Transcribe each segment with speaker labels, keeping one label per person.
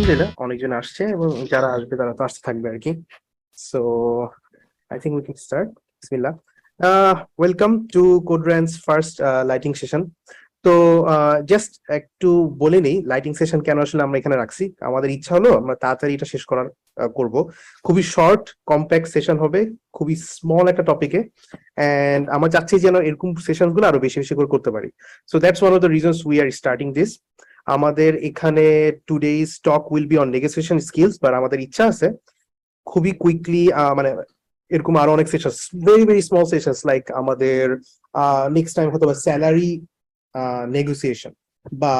Speaker 1: আলহামদুলিল্লাহ অনেকজন আসছে এবং যারা আসবে তারা তো আসতে থাকবে আর কি। So I think we can start. বিসমিল্লাহ। Welcome to code rants first lighting session. তো জাস্ট একটু বলে নেই লাইটিং সেশন কেন আসলে আমরা এখানে রাখছি। আমাদের ইচ্ছা হলো আমরা তাড়াতাড়ি এটা শেষ করার করব। খুবই শর্ট কম্প্যাক্ট সেশন হবে, খুবই স্মল একটা টপিকে, এন্ড আমরা চাচ্ছি যেন এরকম সেশন গুলো আরো বেশি বেশি করে করতে পারি। So that's one of the reasons we are starting this. আমাদের এখানে today's talk will be on negotiation skills, but আমাদের ইচ্ছা আছে খুবই কুইকলি মানে এরকম আরো অনেক session, very very small sessions like আমাদের নেক্সট টাইম হয়তো স্যালারি নেগোসিয়েশন বা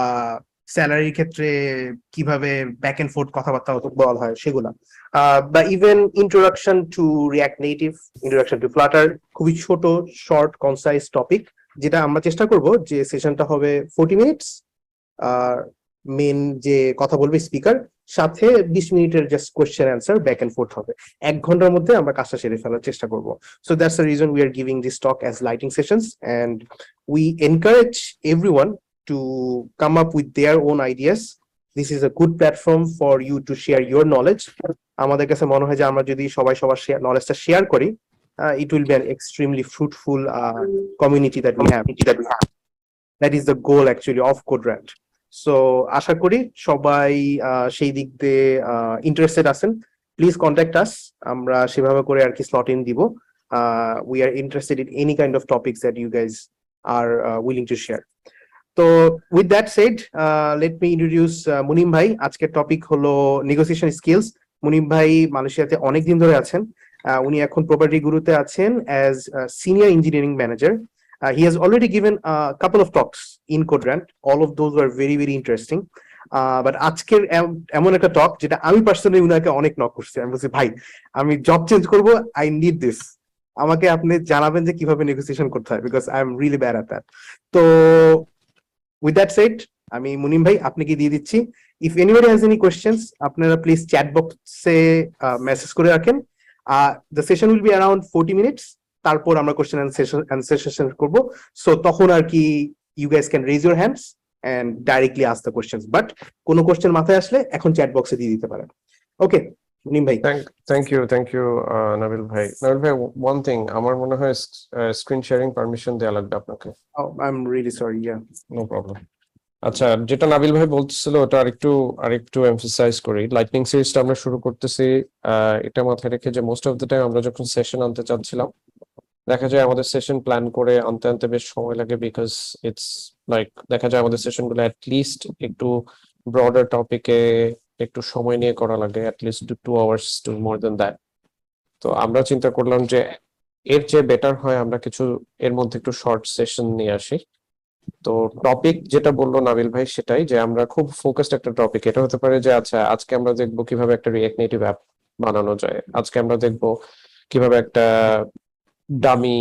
Speaker 1: স্যালারির ক্ষেত্রে কিভাবে ব্যাক এন্ড ফোর্থ কথাবার্তা হতো বলা হয় সেগুলা, বা even introduction to react native, introduction to Flutter, খুবই ছোট শর্ট কনসাইজ টপিক, যেটা আমরা চেষ্টা করব যে সেশনটা হবে 40 মিনিটস। আর মেন যে কথা বলবে স্পিকার, সাথে 20 মিনিটের just question answer back end fourth হবে। 1 ঘন্টার মধ্যে আমরা কাজটা সেরে ফেলার চেষ্টা করব। So that's the reason we are giving this talk as lighting sessions, and we encourage everyone to come up with their own ideas. This is a good platform for you to share your knowledge. আমাদের কাছে মনে হয় যে আমরা যদি সবাই সবার নলেজটা share করি, it will be an extremely fruitful community that we have. That is the goal actually of Code Rant. So আশা করি সবাই সেই দিক দিয়ে ইন্টারেস্টেড আছেন। প্লিজ কন্ট্যাক্ট আস, আমরা সেভাবে করে আর কি স্লট ইন দিব। We are interested in any kind of topics that you guys are willing to share. তো with that said, let me introduce Munim ভাই। আজকের টপিক হলো নেগোসিয়েশন স্কিলস। মুনিম ভাই মালয়েশিয়াতে অনেকদিন ধরে আছেন। উনি এখন প্রপার্টি গুরুতে আছেন as senior engineering manager. He has already given a couple of talks in Code Rant. All of those were very very interesting. But আজকের এমন একটা টক যেটা আমি পার্সোনালি উনাকে অনেক নক করছি। আমি বলছি ভাই আমি জব চেঞ্জ করব, আই নিড দিস, আমাকে আপনি জানাবেন যে কিভাবে নেগোসিয়েশন করতে হয়, because I am really bad at that. তো with that said, আমি মুনিম ভাই আপনাকে দিয়ে দিচ্ছি। If anybody has any questions আপনারা প্লিজ চ্যাট বক্সে মেসেজ করে রাখেন। The session will be around 40 minutes. তারপর আমরা কোয়েশ্চেন অ্যান্সার সেশন করব। সো তখন আর কি you guys can raise your hands and directly ask the questions, but কোনো কোয়েশ্চেন মাথায় আসলে এখন চ্যাট বক্সে দিয়ে দিতে পারেন। ওকে মুনিম ভাই।
Speaker 2: Thank you, নাবিল ভাই। নাবিল ভাই, one thing, আমার মনে হয় স্ক্রিন শেয়ারিং পারমিশন দেয়া লাগবে আপনাকে।
Speaker 1: I am really sorry. Yeah,
Speaker 2: no problem. আচ্ছা, যেটা নাবিল ভাই বলতেছিল ওটা আরেকটু এমফাসাইজ করি। লাইটনিং সিরিজটা আমরা শুরু করতেছি এটা মাথায় রেখে যে মোস্ট অফ দ্য টাইম আমরা যখন সেশন আনতে চাচ্ছিলাম, দেখা যায় আমাদের সেশন প্ল্যান করে আনতে বেশ সময় লাগে, বিকজ ইটস লাইক দেখা যায় আমাদের সেশন গুলো লিস্ট একটু ব্রডার টপিকে একটু সময় নিয়ে করা লাগে, least 2 hours to more than that. তো আমরা চিন্তা করলাম যে এর চেয়ে বেটার হয় আমরা কিছু এর মধ্যে একটু শর্ট সেশন নিয়ে আসি। তো টপিক যেটা বললো নাবিল ভাই সেটাই, যে আমরা খুব ফোকাসড একটা টপিক। এটা হতে পারে যে আচ্ছা আজকে আমরা দেখবো কিভাবে একটা রিঅ্যাক্ট নেটিভ অ্যাপ বানানো যায়, আজকে আমরা দেখবো কিভাবে একটা ডামি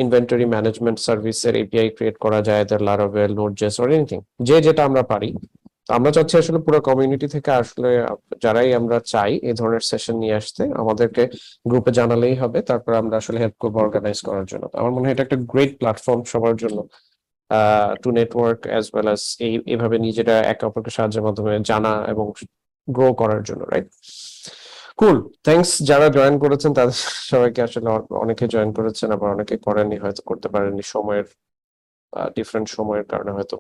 Speaker 2: ইনভেন্টরি ম্যানেজমেন্ট সার্ভিসের এপিআই ক্রিয়েট করা যায়, লারাভেল, নোড.জেএস অর এনিথিং, যেটা আমরা পারি। তো আমরা চাচ্ছি আসলে পুরো কমিউনিটি থেকে আসলে যারাই আমরা চাই এই ধরনের সেশন নিয়ে আসতে, আমাদেরকে গ্রুপে জানালেই হবে, তারপর আমরা আসলে হেল্প করবো অর্গানাইজ করার জন্য। আমার মনে হয় এটা একটা গ্রেট প্ল্যাটফর্ম সবার জন্য, two network as well as এইভাবে নিজেরা একে অপরকে সাহায্যের মাধ্যমে জানা এবং গ্রো করার জন্য, রাইট? কুল, থ্যাঙ্কস যারা জয়েন করেছেন তাদের সবাইকে। আসলে অনেকে জয়েন করেছেন, আবার অনেকে করেননি, হয়তো করতে পারেননি, সময়ের ডিফারেন্ট সময়ের কারণে হয়তো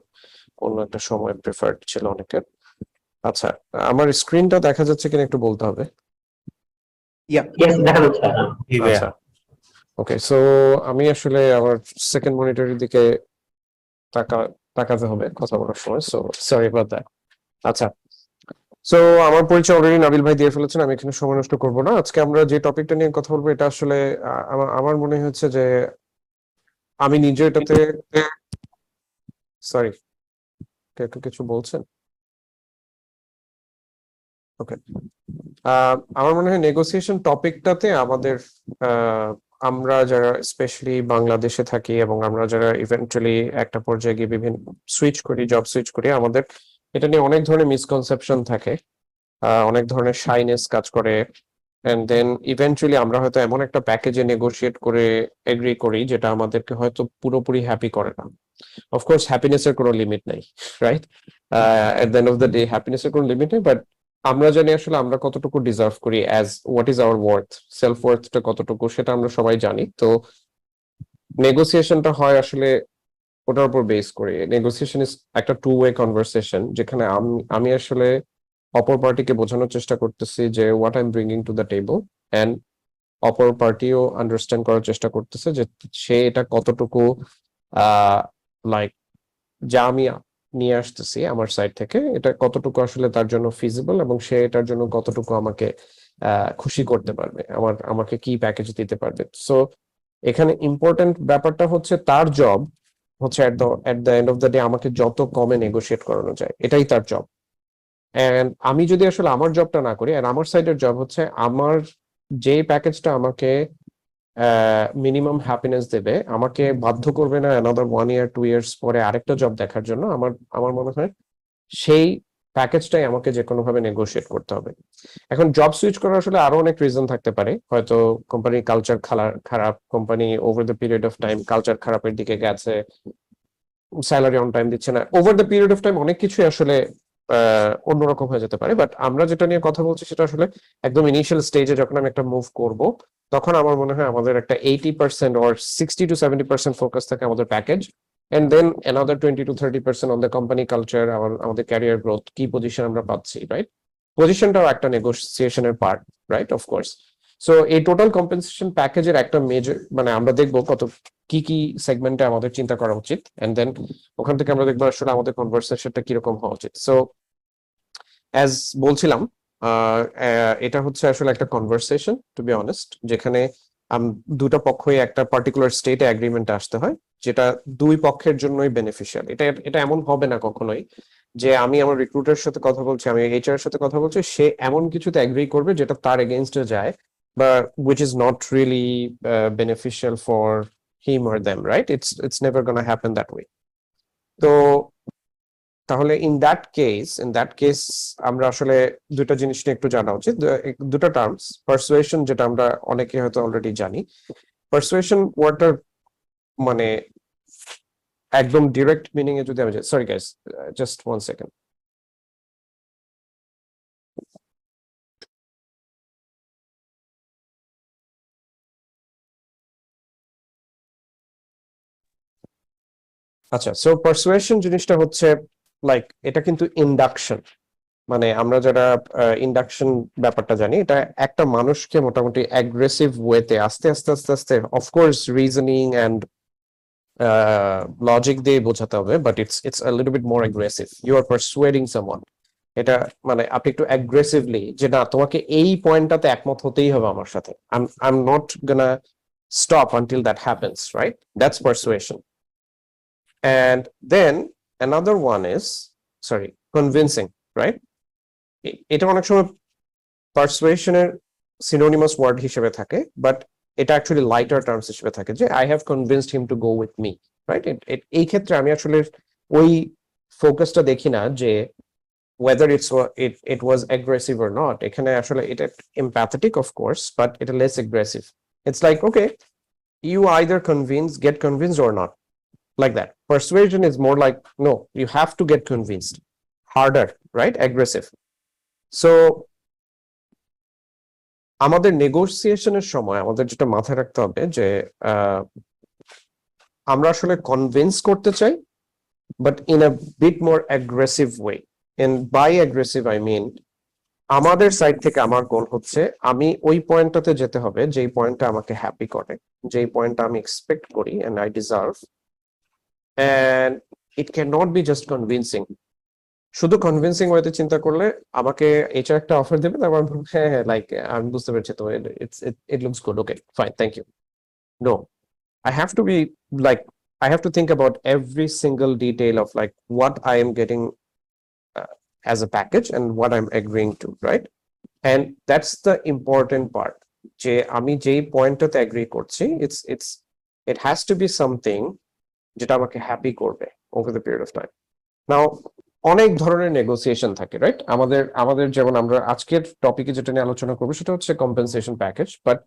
Speaker 2: অন্য একটা সময় প্রেফার্ড ছিল অনেকের। আচ্ছা, আমার স্ক্রিনটা দেখা যাচ্ছে কিনা একটু বলতে হবে। আচ্ছা, ওকে। সো আমি আসলে আমার সেকেন্ড মনিটরের দিকে তাকাতে হবে কথা বলার সময়, সো সরি অ্যাবাউট দ্যাট। আচ্ছা, সো আমার পরিচয় অলরেডি নাবিল ভাই দিয়ে ফেলেছেন, আমি এখানে সময় নষ্ট করবো না। আজকে আমরা যে টপিকটা নিয়ে কথা বলবো এটা আসলে আমার মনে হচ্ছে যে আমি নিজে এটাতে, সরি একটু কিছু বলছেন? ওকে, আমার মনে হয় নেগোসিয়েশন টপিকটাতে আমাদের আমরা যারা স্পেশালি বাংলাদেশে থাকি এবং আমরা যারা ইভেন্টুয়ালি একটা পর্যায়ে গিয়ে বিভিন্ন জব সুইচ করি, আমাদের এটা নিয়ে অনেক ধরনের মিসকনসেপশন থাকে, অনেক ধরনের শাইনেস কাজ করে, এন্ড দেন ইভেন্টুয়ালি আমরা হয়তো এমন একটা প্যাকেজে নেগোশিয়েট করে এগ্রি করি যেটা আমাদেরকে হয়তো পুরোপুরি হ্যাপি করে না। অফকোর্স হ্যাপিনেসের কোনো লিমিট নাই, right? At the end of the day হ্যাপিনেসের কোনো লিমিট নেই, বাট আমরা জানি আসলে আমরা কতটুকু ডিজার্ভ করি, as what is our worth, self ওয়ার্থটা কতটুকু সেটা আমরা সবাই জানি। তো নেগোসিয়েশনটা হয় আসলে ওটার উপর বেস করে। নেগোসিয়েশন ইজ একটা টু ওয়ে কনভারসেশন, যেখানে আমি আসলে অপর পার্টিকে বোঝানোর চেষ্টা করতেছি যে what I am bringing to the table, and অপর পার্টিও আন্ডারস্ট্যান্ড করার চেষ্টা করতেছে যে সে এটা কতটুকু লাইক যা আমি নিয়ে আসতেছি আমার সাইড থেকে এটা কতটুকু আসলে তার জন্য ফিজিবল, এবং সে এটার জন্য কতটুকু আমাকে খুশি করতে পারবে, আমাকে কি প্যাকেজ দিতে পারবে। সো এখানে ইম্পর্টেন্ট ব্যাপারটা হচ্ছে তার জব হচ্ছে এট the end of the day আমাকে যত কমে নেগোশিয়েট করানো যায়, এটাই তার জব। এন্ড আমি যদি আসলে আমার জবটা না করি, আর আমার সাইডের জব হচ্ছে আমার যে প্যাকেজটা আমাকে মিনিমাম হ্যাপিনেস দেবে, আমাকে বাধ্য করবে না অ্যানাদার 1 ইয়ার 2 ইয়ার্স পরে আরেকটা জব দেখার জন্য, আমার আমার মনে হয় সেই প্যাকেজটাই আমাকে যে কোনো ভাবে নেগোশিয়েট করতে হবে। এখন জব সুইচ করার আসলে আরো অনেক রিজন থাকতে পারে, হয়তো কোম্পানির কালচার খারাপ, company over the period of time culture খারাপের দিকে গেছে, স্যালারি অন টাইম দিচ্ছে না, over the period of time অনেক কিছু আসলে অন্যরকম হয়ে যেতে পারে। বাট আমরা যেটা নিয়ে কথা বলছি সেটা আসলে একদম ইনিশিয়াল স্টেজে যখন আমি একটা মুভ করব, তখন আমার মনে হয় আমাদের একটা 80% or 60 to 70% ফোকাস থাকে আমাদের package, and then another 20 to 30% on the company culture, আমাদের ক্যারিয়ার গ্রোথ, কি পজিশন আমরা পাচ্ছি, রাইট? পজিশনটাও একটা নেগোসিয়েশনের পার্ট, রাইট? অফকোর্স। সো এই টোটাল কম্পেনসেশন প্যাকেজের একটা মেজর মানে আমরা দেখবো কত কি কি সেগমেন্টে আমাদের চিন্তা করা উচিত, এন্ড দেন ওখান থেকে আমরা দেখবো আসলে আমাদের কনভারসেশনটা কিরকম হওয়া উচিত। সো অ্যাজ বলছিলাম, এটা হচ্ছে আসলে একটা কনভারসেশন, টু বি অনেস্ট, যেখানে দুটো পক্ষই একটা পার্টিকুলার স্টেটে এগ্রিমেন্টে আসতে হয়, যেটা দুই পক্ষের জন্যই বেনিফিশিয়াল। এটা এটা এমন হবে না কখনোই যে আমি আমার রিক্রুটারের সাথে কথা বলছি, আমি এইচআর এর সাথে কথা বলছি, সে এমন কিছুতে এগ্রি করবে যেটা তার এগেইনস্টে যায়, বা which is not really beneficial for him or them, right? It's never gonna happen that way. তো তাহলে ইন দ্যাট কেস আমরা আসলে দুটো জিনিস নিয়ে একটু জানা উচিত, দুটো টার্মস। পারসুয়েশন, যেটা আমরা অনেকে হয়তো অলরেডি জানি। পারসুয়েশন ওয়ার্ডটার মানে একদম ডিরেক্ট মিনিং এ যদি আমি সরি গাইস, জাস্ট 1 সেকেন্ড। আচ্ছা, সো পারসুয়েশন জিনিসটা হচ্ছে লাইক এটা কিন্তু ইন্ডাকশন, মানে আমরা যারা ইন্ডাকশন ব্যাপারটা জানি, এটা একটা মানুষকে মোটামুটি অ্যাগ্রেসিভ ওয়েতে আস্তে আস্তে আস্তে আস্তে, অফকোর্স রিজনিং এন্ড লজিক দিয়ে বোঝাতে হবে, but it's a little bit more aggressive. You are persuading someone, এটা মানে আপনি একটু অ্যাগ্রেসিভলি যে না তোমাকে এই পয়েন্টটাতে একমত হতেই হবে আমার সাথে, I am not gonna stop until that happens, right? That's persuasion. And then another one is sorry convincing, right? এটা অনেক সময় পারসুয়েশনের সিনোনিমাস ওয়ার্ড হিসেবে থাকে, বাট এটা অ্যাকচুয়ালি লাইটার টার্মস হিসেবে থাকে, যে I have convinced him to go with me, right? এই ক্ষেত্রে আমি আসলে ওই ফোকাসটা দেখি না যে whether it was aggressive or not. এখানে আসলে এটা empathetic of course, but এটা less aggressive. It's like, okay, you either get convinced or not, like that. Persuasion is more like, no, you have to get convinced, harder, right? Aggressive. So আমাদের নেগোসিয়েশনের সময় আমাদের যেটা মাথায় রাখতে হবে যে আমরা আসলে কনভিন্স করতে চাই, but in a bit more aggressive way. And by aggressive I mean আমাদের সাইড থেকে আমার গোল হচ্ছে আমি ওই পয়েন্টটাতে যেতে হবে যেই পয়েন্টটা আমাকে হ্যাপি করে, যেই পয়েন্টটা আমি এক্সপেক্ট করি and I deserve, and it can not be just convincing. শুধু কনভিন্সিং ওয়েতে চিন্তা করলে আমাকে এইচআর একটা অফার দেবে, তারপর আমি বলবো, হ্যাঁ হ্যাঁ লাইক আমি বুঝতে পেরেছি, তো it looks good, okay fine, thank you. No, I have to be like, I have to think about every single detail of like what I am getting as a package and what I'm agreeing to, right? And that's the important part. যে আমি যেই পয়েন্টটাতে agri করছি, it has to be something যেটা আমাকে happy করবে over the period of time. Now অনেক ধরনের negotiation থাকে, রাইট? আমাদের যেমন আমরা আজকের টপিকে যেটা নিয়ে আলোচনা করবো সেটা হচ্ছে compensation package, but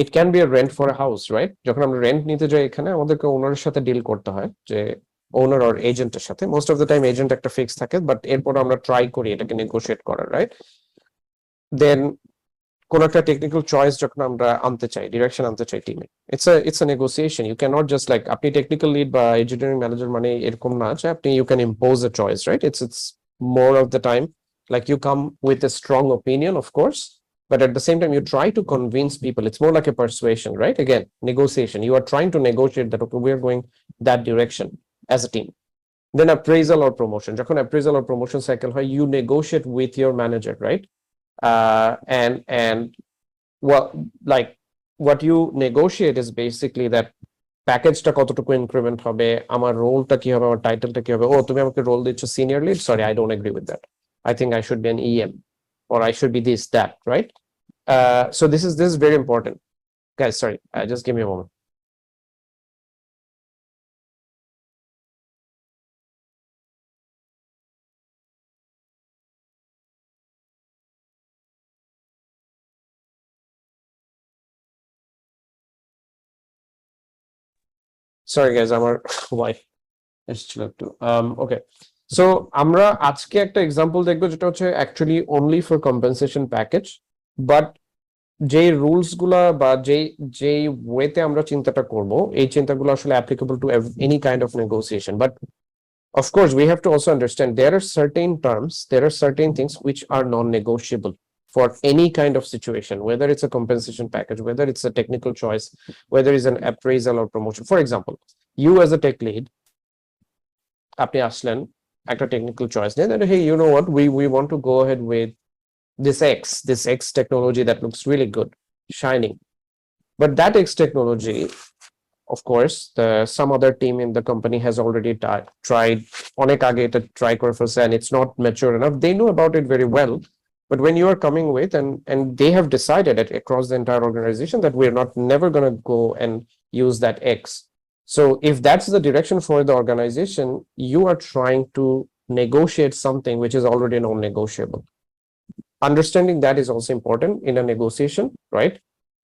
Speaker 2: it can be a rent for a house, right? যখন আমরা রেন্ট নিতে যাই, এখানে আমাদেরকে ওনারের সাথে ডিল করতে হয় যে ওনার আর এজেন্টের সাথে, most of the time agent একটা ফিক্স থাকে, বাট এরপর আমরা ট্রাই করি এটাকে নেগোশিয়েট করার, রাইট? দেন কোন একটা টেকনিক্যাল চয়েস যখন আমরা আনতে চাই, ডিরেকশন আনতে চাই টিমে, it's a negotiation. You can not just like, আপনি টেকনিক্যাল লিড বা ইঞ্জিনিয়ারিং ম্যানেজার মানে এরকম না যে আপনি you can impose a choice, right? It's more of the time like you come with a strong opinion, of course, but at the same time you try to convince people. It's more like a persuasion, right? Again, negotiation. You are trying to negotiate that, okay, we are going that direction as a team. Then appraisal or promotion. যখন appraisal or promotion cycle হয়, you negotiate with your manager, right? And well, like what you negotiate is basically that প্যাকেজটা কতটুকু increment হবে, আমার রোলটা কি হবে, আমার টাইটেলটা কি হবে। ও, তুমি আমাকে রোল দিচ্ছ senior lead, sorry, I don't agree with that, I think I should be an EM, or I should be this, that, right? So this is very important. Guys, sorry, just give me a moment. Sorry guys, আমার wife এসেছিল একটু। Okay, so আমরা আজকে একটা example দেখবো যেটা হচ্ছে actually only for compensation package, but যে রুলস গুলা বা যেই ওয়েতে আমরা চিন্তাটা করব, এই চিন্তাগুলো আসলে applicable to any kind of negotiation. But of course we have to also understand there are certain terms, there are certain things which are non-negotiable for any kind of situation, whether it's a compensation package, whether it's a technical choice, whether it's an appraisal or promotion. For example, you as a tech lead, আপনি আসলেন একটা technical choice নিয়ে, that hey, you know what, we want to go ahead with this X technology that looks really good, shining, but that X technology, of course, some other team in the company has already tried অনেক আগে এটা try করে ফেলছে, and it's not mature enough. They know about it very well, but when you are coming with and they have decided it across the entire organization that we're not never going to go and use that X. So if that's the direction for the organization, you are trying to negotiate something which is already non-negotiable. Understanding that is also important in a negotiation, right?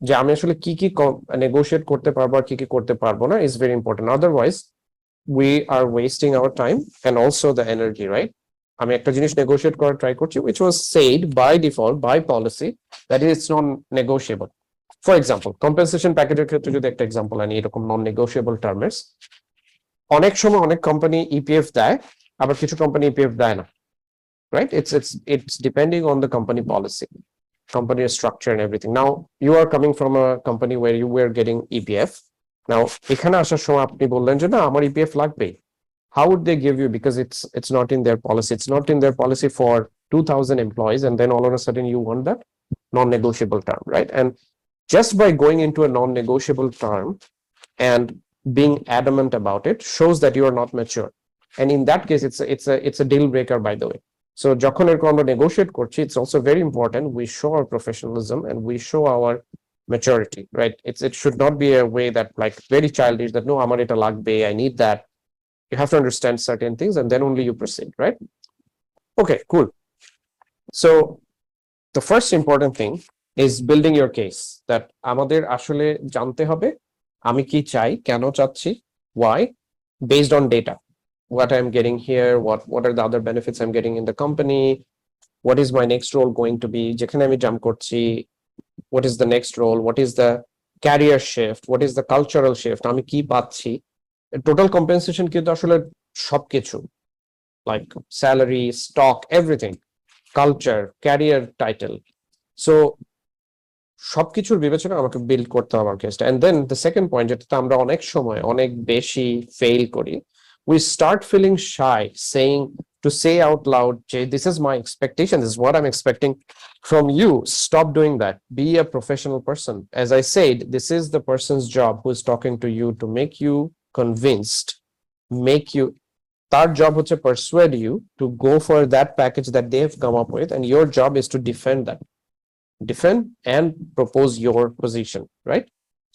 Speaker 2: যে আমি আসলে কি কি negotiate করতে পারবো আর কি কি করতে পারবো না is very important. Otherwise we are wasting our time and also the energy, right? আমি একটা জিনিস নেগোশিয়েট করার ট্রাই করছি which was said by default by policy that is it's non-negotiable. For example, compensation প্যাকেজের ক্ষেত্রে যদি একটা এক্সাম্পল আনি এরকম non-negotiable টার্মস, অনেক সময় অনেক কোম্পানি ইপিএফ দেয়, আবার কিছু কোম্পানি ইপিএফ দেয় না, right? It's depending on the company policy, company structure and everything. Now you are coming from a company where you were getting EPF. Now এখানে আসার সময় আপনি বললেন যে না আমার EPF লাগবে। How would they give you? Because it's not in their policy. It's not in their policy for 2,000 employees, and then all of a sudden you want that non-negotiable term, right? And just by going into a non-negotiable term and being adamant about it shows that you are not mature. And in that case, it's a deal breaker, by the way. So যখন এরকম আমরা negotiate করছি, it's also very important we show our professionalism and we show our maturity, right? It should not be a way that like very childish that no, আমার এটা লাগবে, I need that. You have to understand certain things and then only you proceed, right? Okay, cool. So the first important thing is building your case, that আমাদের আসলে জানতে হবে আমি কি চাই, কেন চাচ্ছি, why, based on data. What I'm getting here, what are the other benefits I'm getting in the company, what is my next role going to be, যেখানে আমি জাম্প করছি, what is the next role, what is the career shift, what is the cultural shift, আমি কি পাচ্ছি। Total compensation কিন্তু আসলে সবকিছু, like salary, stock, everything, culture, career, title. So সবকিছুর বিবেচনা আমাকে বিল্ড করতে হবে আমার কেসটা। And then the second point, যেটা আমরা অনেক সময় অনেক বেশি ফেল করি, we start feeling shy to say out loud, Jay, this is my expectation, this is what I'm expecting from you. Stop doing that. Be a professional person. As I said, this is the person's job who is talking to you to make you convinced, make you, তার job হচ্ছে persuade you to go for that package that they have come up with, and your job is to defend and propose your position, right?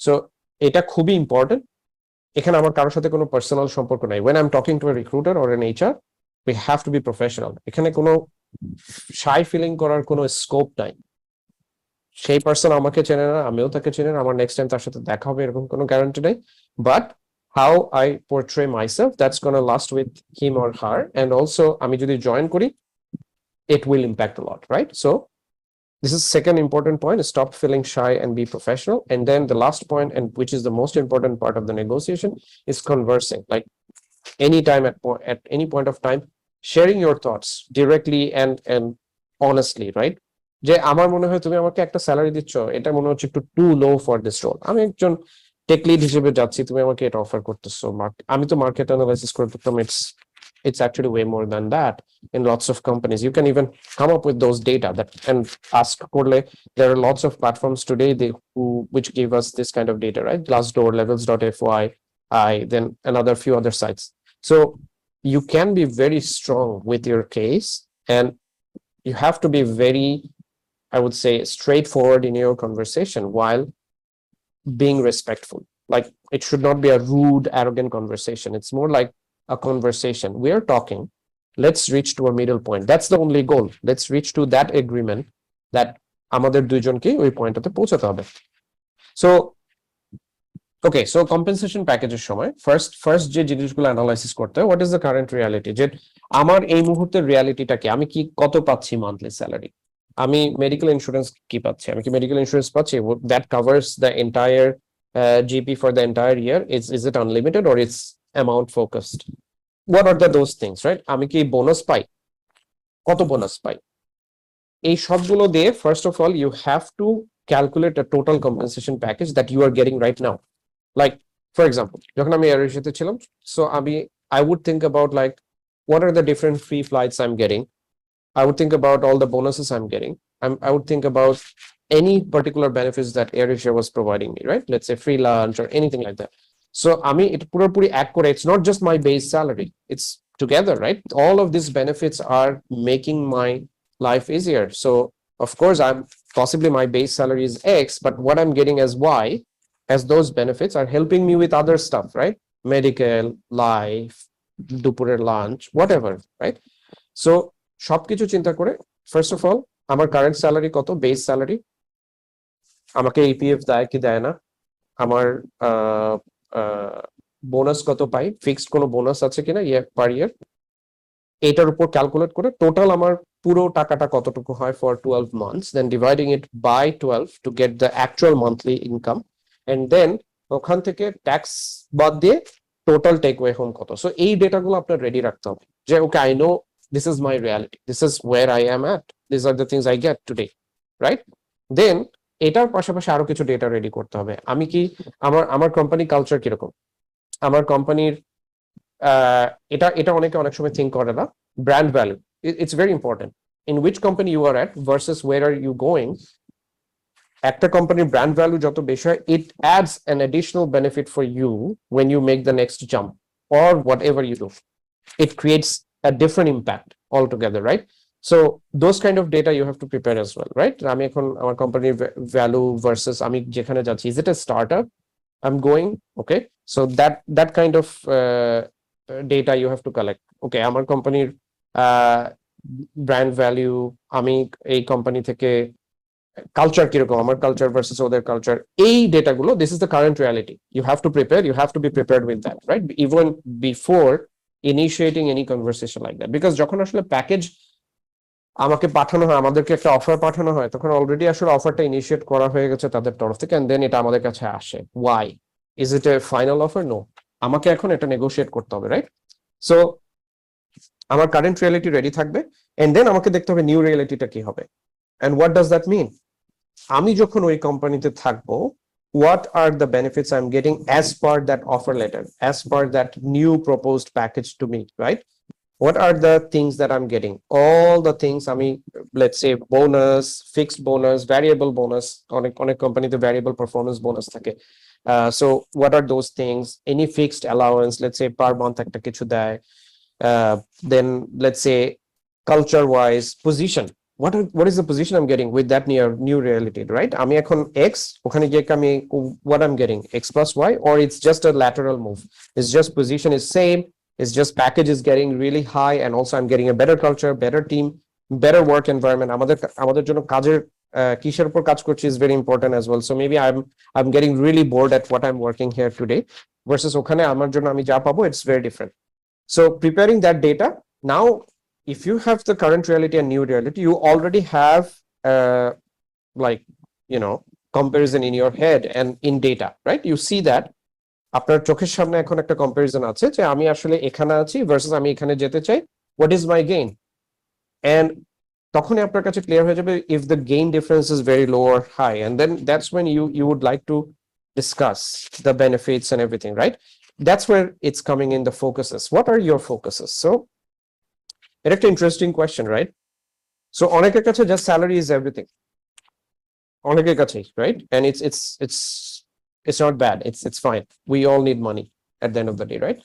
Speaker 2: So এটা খুবই important. এখানে আমার কারোর সাথে কোনো personal সম্পর্ক নাই। when I'm talking to a recruiter or an HR, we have to be professional. এখানে কোনো shy feeling করার কোনো স্কোপ নাই। সেই পার্সন আমাকে চেনে না, আমিও তাকে চিনি না, আমার নেক্সট টাইম তার সাথে দেখা হবে এরকম কোনো গ্যারান্টি নাই, but how I portray myself, that's going to last with him or her. And also আমি যদি join করি, it will impact a lot, right? So this is second important point, stop feeling shy and be professional. And then the last point, and which is the most important part of the negotiation, is conversing. Like anytime at any point of time, sharing your thoughts directly and honestly, right? যে আমার মনে হয় তুমি আমাকে একটা salary দিচ্ছ, এটা মনে হচ্ছে একটু too low for this role. আমি একজন টেক লিড হিসেবে যাচ্ছি, তুমি আমাকে এটা অফার করতেছো। আমি তো মার্কেট অ্যানালাইসিস করে দেখতাম it's actually way more than that in lots of companies. You can even come up with those data that and ask করলে there are lots of platforms today which give us this kind of data, right? Glassdoor, levels.fyi, then another few other sites. So you can be very strong with your case, and you have to be very, I would say, straightforward in your conversation while being respectful. Like it should not be a rude, arrogant conversation. It's more like a conversation. We are talking. Let's reach to a middle point. That's the only goal. Let's reach to that agreement that আমাদের দুইজনকে ওই পয়েন্টটাতে পৌঁছাতে হবে। So okay, so compensation প্যাকেজের সময় first যে জিনিসগুলো analysis করতে হয়, what is the current reality, যে আমার এই মুহূর্তের রিয়ালিটিটা কি, আমি কি কত পাচ্ছি মান্থলি স্যালারি, আমি মেডিকেল ইন্স্যুরেন্স কি পাচ্ছি, আমি কি মেডিকেল ইন্স্যুরেন্স পাচ্ছি that covers the entire GP for the entire year, is it unlimited or it's amount focused, what are the those things, right? আমি কি বোনাস পাই, কত বোনাস পাই, এই সবগুলো দিয়ে first of all you have to calculate a total compensation package that you are getting right now. Like, for example, যখন আমি এর সাথে ছিলাম, so I would think about like, what are the different free flights I'm getting? I would think about all the bonuses I'm getting. I would think about any particular benefits that AirAsia was providing me, right? Let's say free lunch or anything like that. So it পুরোপুরি add করে, it's not just my base salary, it's together, right? All of these benefits are making my life easier. So of course, possibly my base salary is X, but what I'm getting as Y, as those benefits are helping me with other stuff, right? Medical, life, দুপুরের lunch, whatever, right? So সবকিছু চিন্তা করে, first of all আমার current salary কত, base salary, আমাকে EPF দেয় কি দেয় না, আমার বোনাস কত পাই, ফিক্সড কোনো বোনাস আছে কিনা পার ইয়ার, এটার উপর ক্যালকুলেট করে টোটাল আমার পুরো টাকাটা কতটুকু হয় for 12 months, then dividing it by 12 to get the actual monthly income, and then ওখান থেকে ট্যাক্স বাদ দিয়ে টোটাল টেক ওয়ে হোম কত। সো এই ডেটাগুলো আপনার রেডি রাখতে হবে যে okay, I know this is my reality, this is where I am at, these are the things I get today, right? Then এটার পাশাপাশি আরো কিছু ডেটা রেডি করতে হবে। আমি কি আমার কোম্পানি কালচার কিরকম, আমার কোম্পানির এটা অনেকে অনেক সময় থিঙ্ক করে না, brand value, it's very important, in which company you are at versus where are you going. একটা কোম্পানির ব্র্যান্ড ভ্যালু যত বেশি হয়, it adds an additional benefit for you when you make the next jump or whatever you do, it creates a different impact altogether, right? So those kind of data you have to prepare as well, right? আমি এখন আমার কোম্পানির value versus আমি যেখানে যাচ্ছি, is it a startup I'm going, okay? So that kind of data you have to collect. Okay, আমার কোম্পানির brand value, আমি এই কোম্পানি থেকে কালচার কিরকম, আমার কালচার ভার্সেস ওদের কালচার, এই ডেটাগুলো, this is the current reality, you have to prepare, you have to be prepared with that, right? Even before initiating any conversation like that, because যখন আসলে প্যাকেজ আমাকে পাঠানো হয়, আমাদেরকে একটা অফার পাঠানো হয়, তখন অলরেডি আসলে অফারটা ইনিশিয়েট করা হয়ে গেছে তাদের তরফ থেকে, এন্ড দেন এটা আমাদের কাছে আসে। Why is it a final offer? No, আমাকে এখন এটা নেগোশিয়েট করতে হবে, রাইট? সো আমার কারেন্ট রিয়ালিটি রেডি থাকবে, এন্ড দেন আমাকে দেখতে হবে নিউ রিয়ালিটিটা কি হবে, and what does that mean. আমি যখন ওই কোম্পানিতে থাকবো, what are the benefits I'm getting as per that offer letter, as per that new proposed package to me, right? What are the things that I'm getting? All the things, I mean, let's say bonus, fixed bonus, variable bonus, on a company, the variable performance bonus থাকে. So what are those things? Any fixed allowance, let's say per month একটা কিছু দেয়. Then let's say culture wise, position. What is the position I'm getting with that new reality, right? আমি এখন X, ওখানে গিয়ে আমি what I'm getting, X plus Y, or it's just a lateral move, it's just position is same, it's just package is getting really high, and also I'm getting a better culture, better team, better work environment, আমাদের জন্য কাজের কিসের উপর কাজ করছি is very important as well. So maybe I'm getting really bored at what I'm working here today versus ওখানে আমার জন্য আমি যা পাবো, it's very different. So preparing that data now, if you have the current reality and new reality, you already have like comparison in your head and in data, right? You see that আপনার চোখের সামনে এখন একটা comparison আছে যে আমি আসলে এখানে আছি ভার্সেস আমি এখানে যেতে চাই, what is my gain? And তখনই আপনার কাছে ক্লিয়ার হয়ে যাবে if the gain difference is very low or high, and then that's when you would like to discuss the benefits and everything, right? That's where it's coming in the focuses. What are your focuses? So it's an interesting question, right? So অনেকের কাছে just salary is everything, অনেকের কাছে, right? And it's not bad, it's fine, we all need money at the end of the day, right?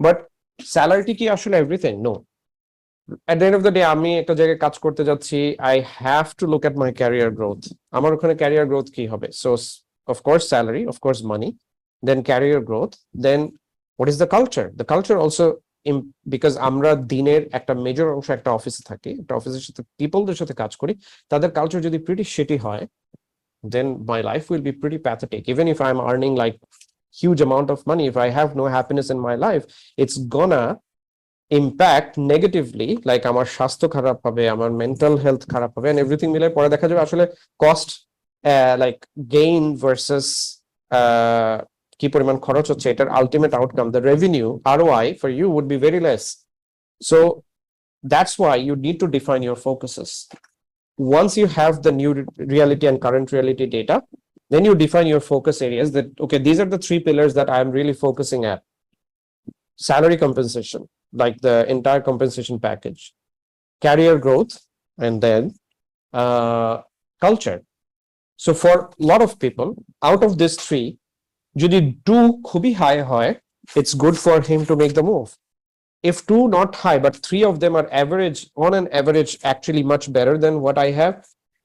Speaker 2: But salary কি আসলে everything? No. At the end of the day, আমি একটা জায়গায় কাজ করতে যাচ্ছি, I have to look at my career growth. আমার ওখানে career growth কি হবে? So of course salary, of course money, then career growth, then what is the culture? The culture also because আমরা দিনের একটা মেজর অংশ একটা অফিসে থাকি, একটা অফিসের সাথে পিপলদের সাথে কাজ করি, তাদের কালচার যদি pretty shitty হয়, then my life will be pretty pathetic. Even if I'm earning like huge amount of money, if I have no happiness in my life, it's gonna impact negatively, like আমার স্বাস্থ্য খারাপ হবে, আমার mental health খারাপ হবে, and everything মিলে পরে দেখা যাবে আসলে কস্ট like gain versus কি পরিমাণ খরচ হচ্ছে, এটার ultimate outcome, the revenue ROI for you would be very less. So that's why you need to define your focuses. Once you have the new reality and current reality data, then you define your focus areas that, okay, these are the 3 pillars that I'm really focusing at. Salary compensation, like the entire compensation package, career growth, and then culture. So for a lot of people, out of these 3, যদি 2 খুবই high হয়, it's good for him to make the move. If 2 not high, but 3 of them are average, on an average actually much better than what I have,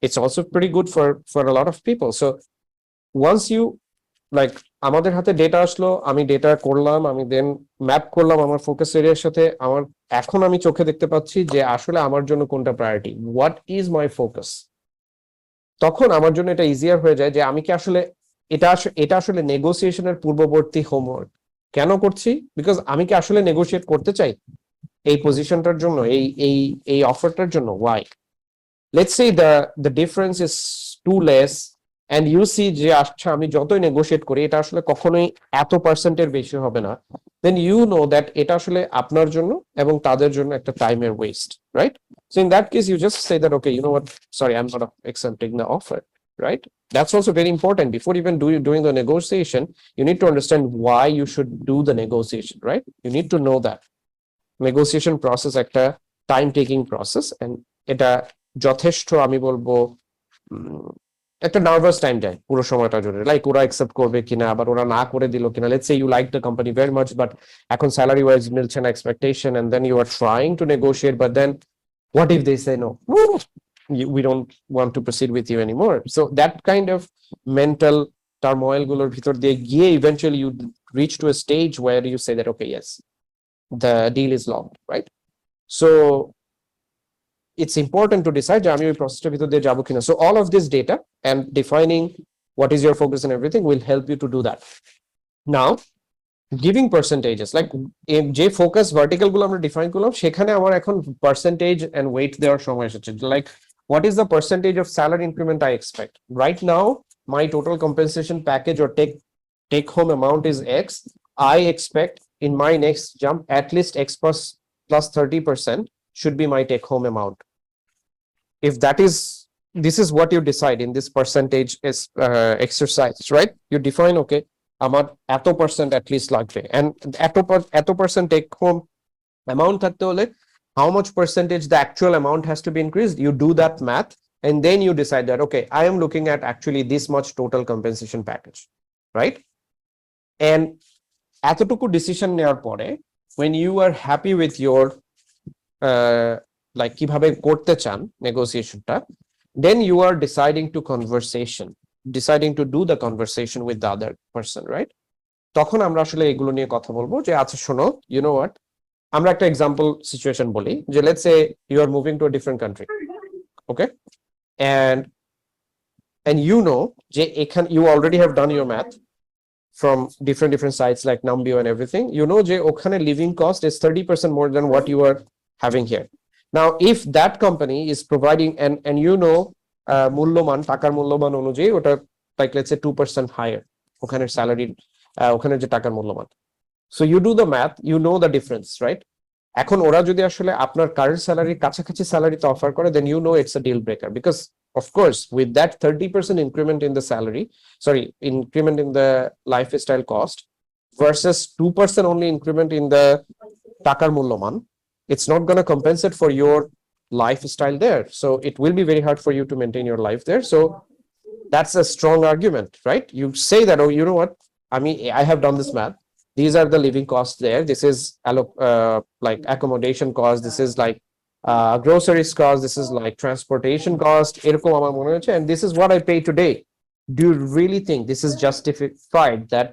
Speaker 2: it's also pretty good for a lot of people. So once you like আমাদের হাতে data আসলো, আমি data করলাম, আমি দেন map করলাম আমার focus এরিয়ার সাথে, আমার এখন আমি চোখে দেখতে পাচ্ছি যে আসলে আমার জন্য কোনটা priority, what is my focus, তখন আমার জন্য এটা ইজিয়ার হয়ে যায় যে আমি কি আসলে এটা আসলে নেগোসিয়েশনের পূর্ববর্তী হোমওয়ার্ক কেন করছি, বিকজ আমি কি আসলে নেগোশিয়েট করতে চাই এই পজিশনটার জন্য, এই অফারটার জন্য, why? Let's say the difference is too less and you see যে আচ্ছা আমি যতই নেগোশিয়েট করি এটা আসলে কখনোই এত পার্সেন্টের বেশি হবে না, then you know that এটা আসলে আপনার জন্য এবং তাদের জন্য একটা টাইমের West, right? So in that case you just say that, okay, you know what, sorry, I'm not accepting the offer, right? That's also very important. Before even doing the negotiation, you need to understand why you should do the negotiation, right? You need to know that negotiation process একটা time taking process, and এটা যথেষ্ট আমি বলবো একটা nervous time যায় পুরো সময়টা জুড়ে, লাইক ওরা অ্যাকসেপ্ট করবে কিনা, আবার ওরা না করে দিল কিনা, let's say you like the company very much but এখন স্যালারি ওয়াইজ মিলছে না expectation, and then you are trying to negotiate, but then what if they say no, we don't want to proceed with you anymore. So that kind of mental turmoil গুলোর ভিতর দিয়ে গিয়ে eventually you reach to a stage where you say that, okay, yes, the deal is locked, right? So it's important to decide যে আমি ওই প্রসেসটার ভিতর দিয়ে যাবো কিনা. So all of this data and defining what is your focus and everything will help you to do that. Now giving percentages, like যে focus vertical গুলো আমরা ডিফাইন করলাম সেখানে আমার এখন পার্সেন্টেজ এন্ড ওয়েট দেওয়ার সময় এসেছে, like what is the percentage of salary increment I expect right now, my total compensation package or take home amount is X, I expect in my next jump at least X plus 30% should be my take home amount. If this is what you decide in this percentage is exercise, right? You define, okay, আমার এত percent at least লাগবে, and এত percent take home amount থাকতে হলে how much percentage the actual amount has to be increased, you do that math, and then you decide that, okay, I am looking at actually this much total compensation package, right? And এতটুকু decision নেওয়ার পরে when you are happy with your like কিভাবে করতে চান নেগোসিয়েশনটা, then you are deciding to do the conversation with the other person, right? তখন আমরা আসলে এগুলো নিয়ে কথা বলবো যে আচ্ছা শোনো, you know what, আমরা একটা এক্সাম্পল সিচুয়েশন বলি যে let's say you are moving to a different country, okay, and and যে এখানে you already have done your math from different sites like Numbeo and everything, যে ওখানে living cost is 30% more than what you are having here. Now if that company is providing and মূল্যমান টাকার মূল্যমান অনুযায়ী ওটা like let's say 2% higher ওখানের salary ওখানের যে টাকার মূল্যমান, so you do the math, the difference, right? এখন ওরা যদি আসলে আপনার কারেন্ট স্যালারির কাছাকাছি স্যালারিতে অফার করে, then it's a deal breaker, because of course with that 30% increment in the increment in the lifestyle cost versus 2% only increment in the টাকার মূল্যমান, it's not going to compensate for your lifestyle there, so it will be very hard for you to maintain your life there. So that's a strong argument, right? You say that, oh, you know what, I have done this math, these are the living costs there, this is like accommodation cost, this is like groceries cost, this is like transportation cost, এরকম আমার মনে হচ্ছে, and this is what I pay today. Do you really think this is justified that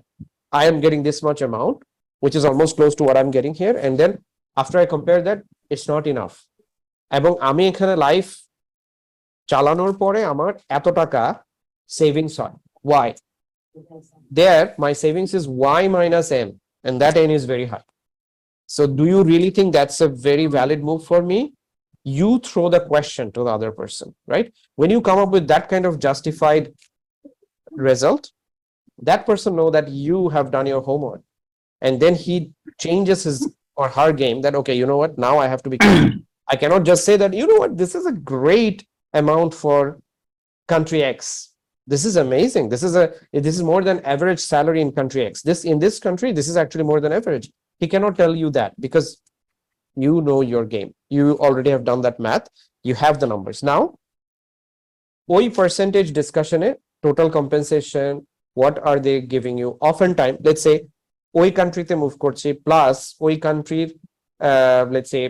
Speaker 2: I am getting this much amount, which is almost close to what I'm getting here, and then after I compare that, it's not enough, এবং আমি এখানে life চালানোর পরে আমার এত টাকা savings হয়, why? There my savings is y minus n, and that n is very high. So do you really think that's a very valid move for me? You throw the question to the other person, right? When you come up with that kind of justified result, that person know that you have done your homework, and then he changes his or her game, that okay, you know what, now I have to be I cannot just say that, you know what, this is a great amount for country X, this is amazing, this is more than average salary in country X, in this country this is actually more than average. He cannot tell you that, because you know your game, you already have done that math, you have the numbers. Now ওই percentage discussion A total compensation, what are they giving you, oftentimes let's say ওই countryতে move করছি plus ওই countryর let's say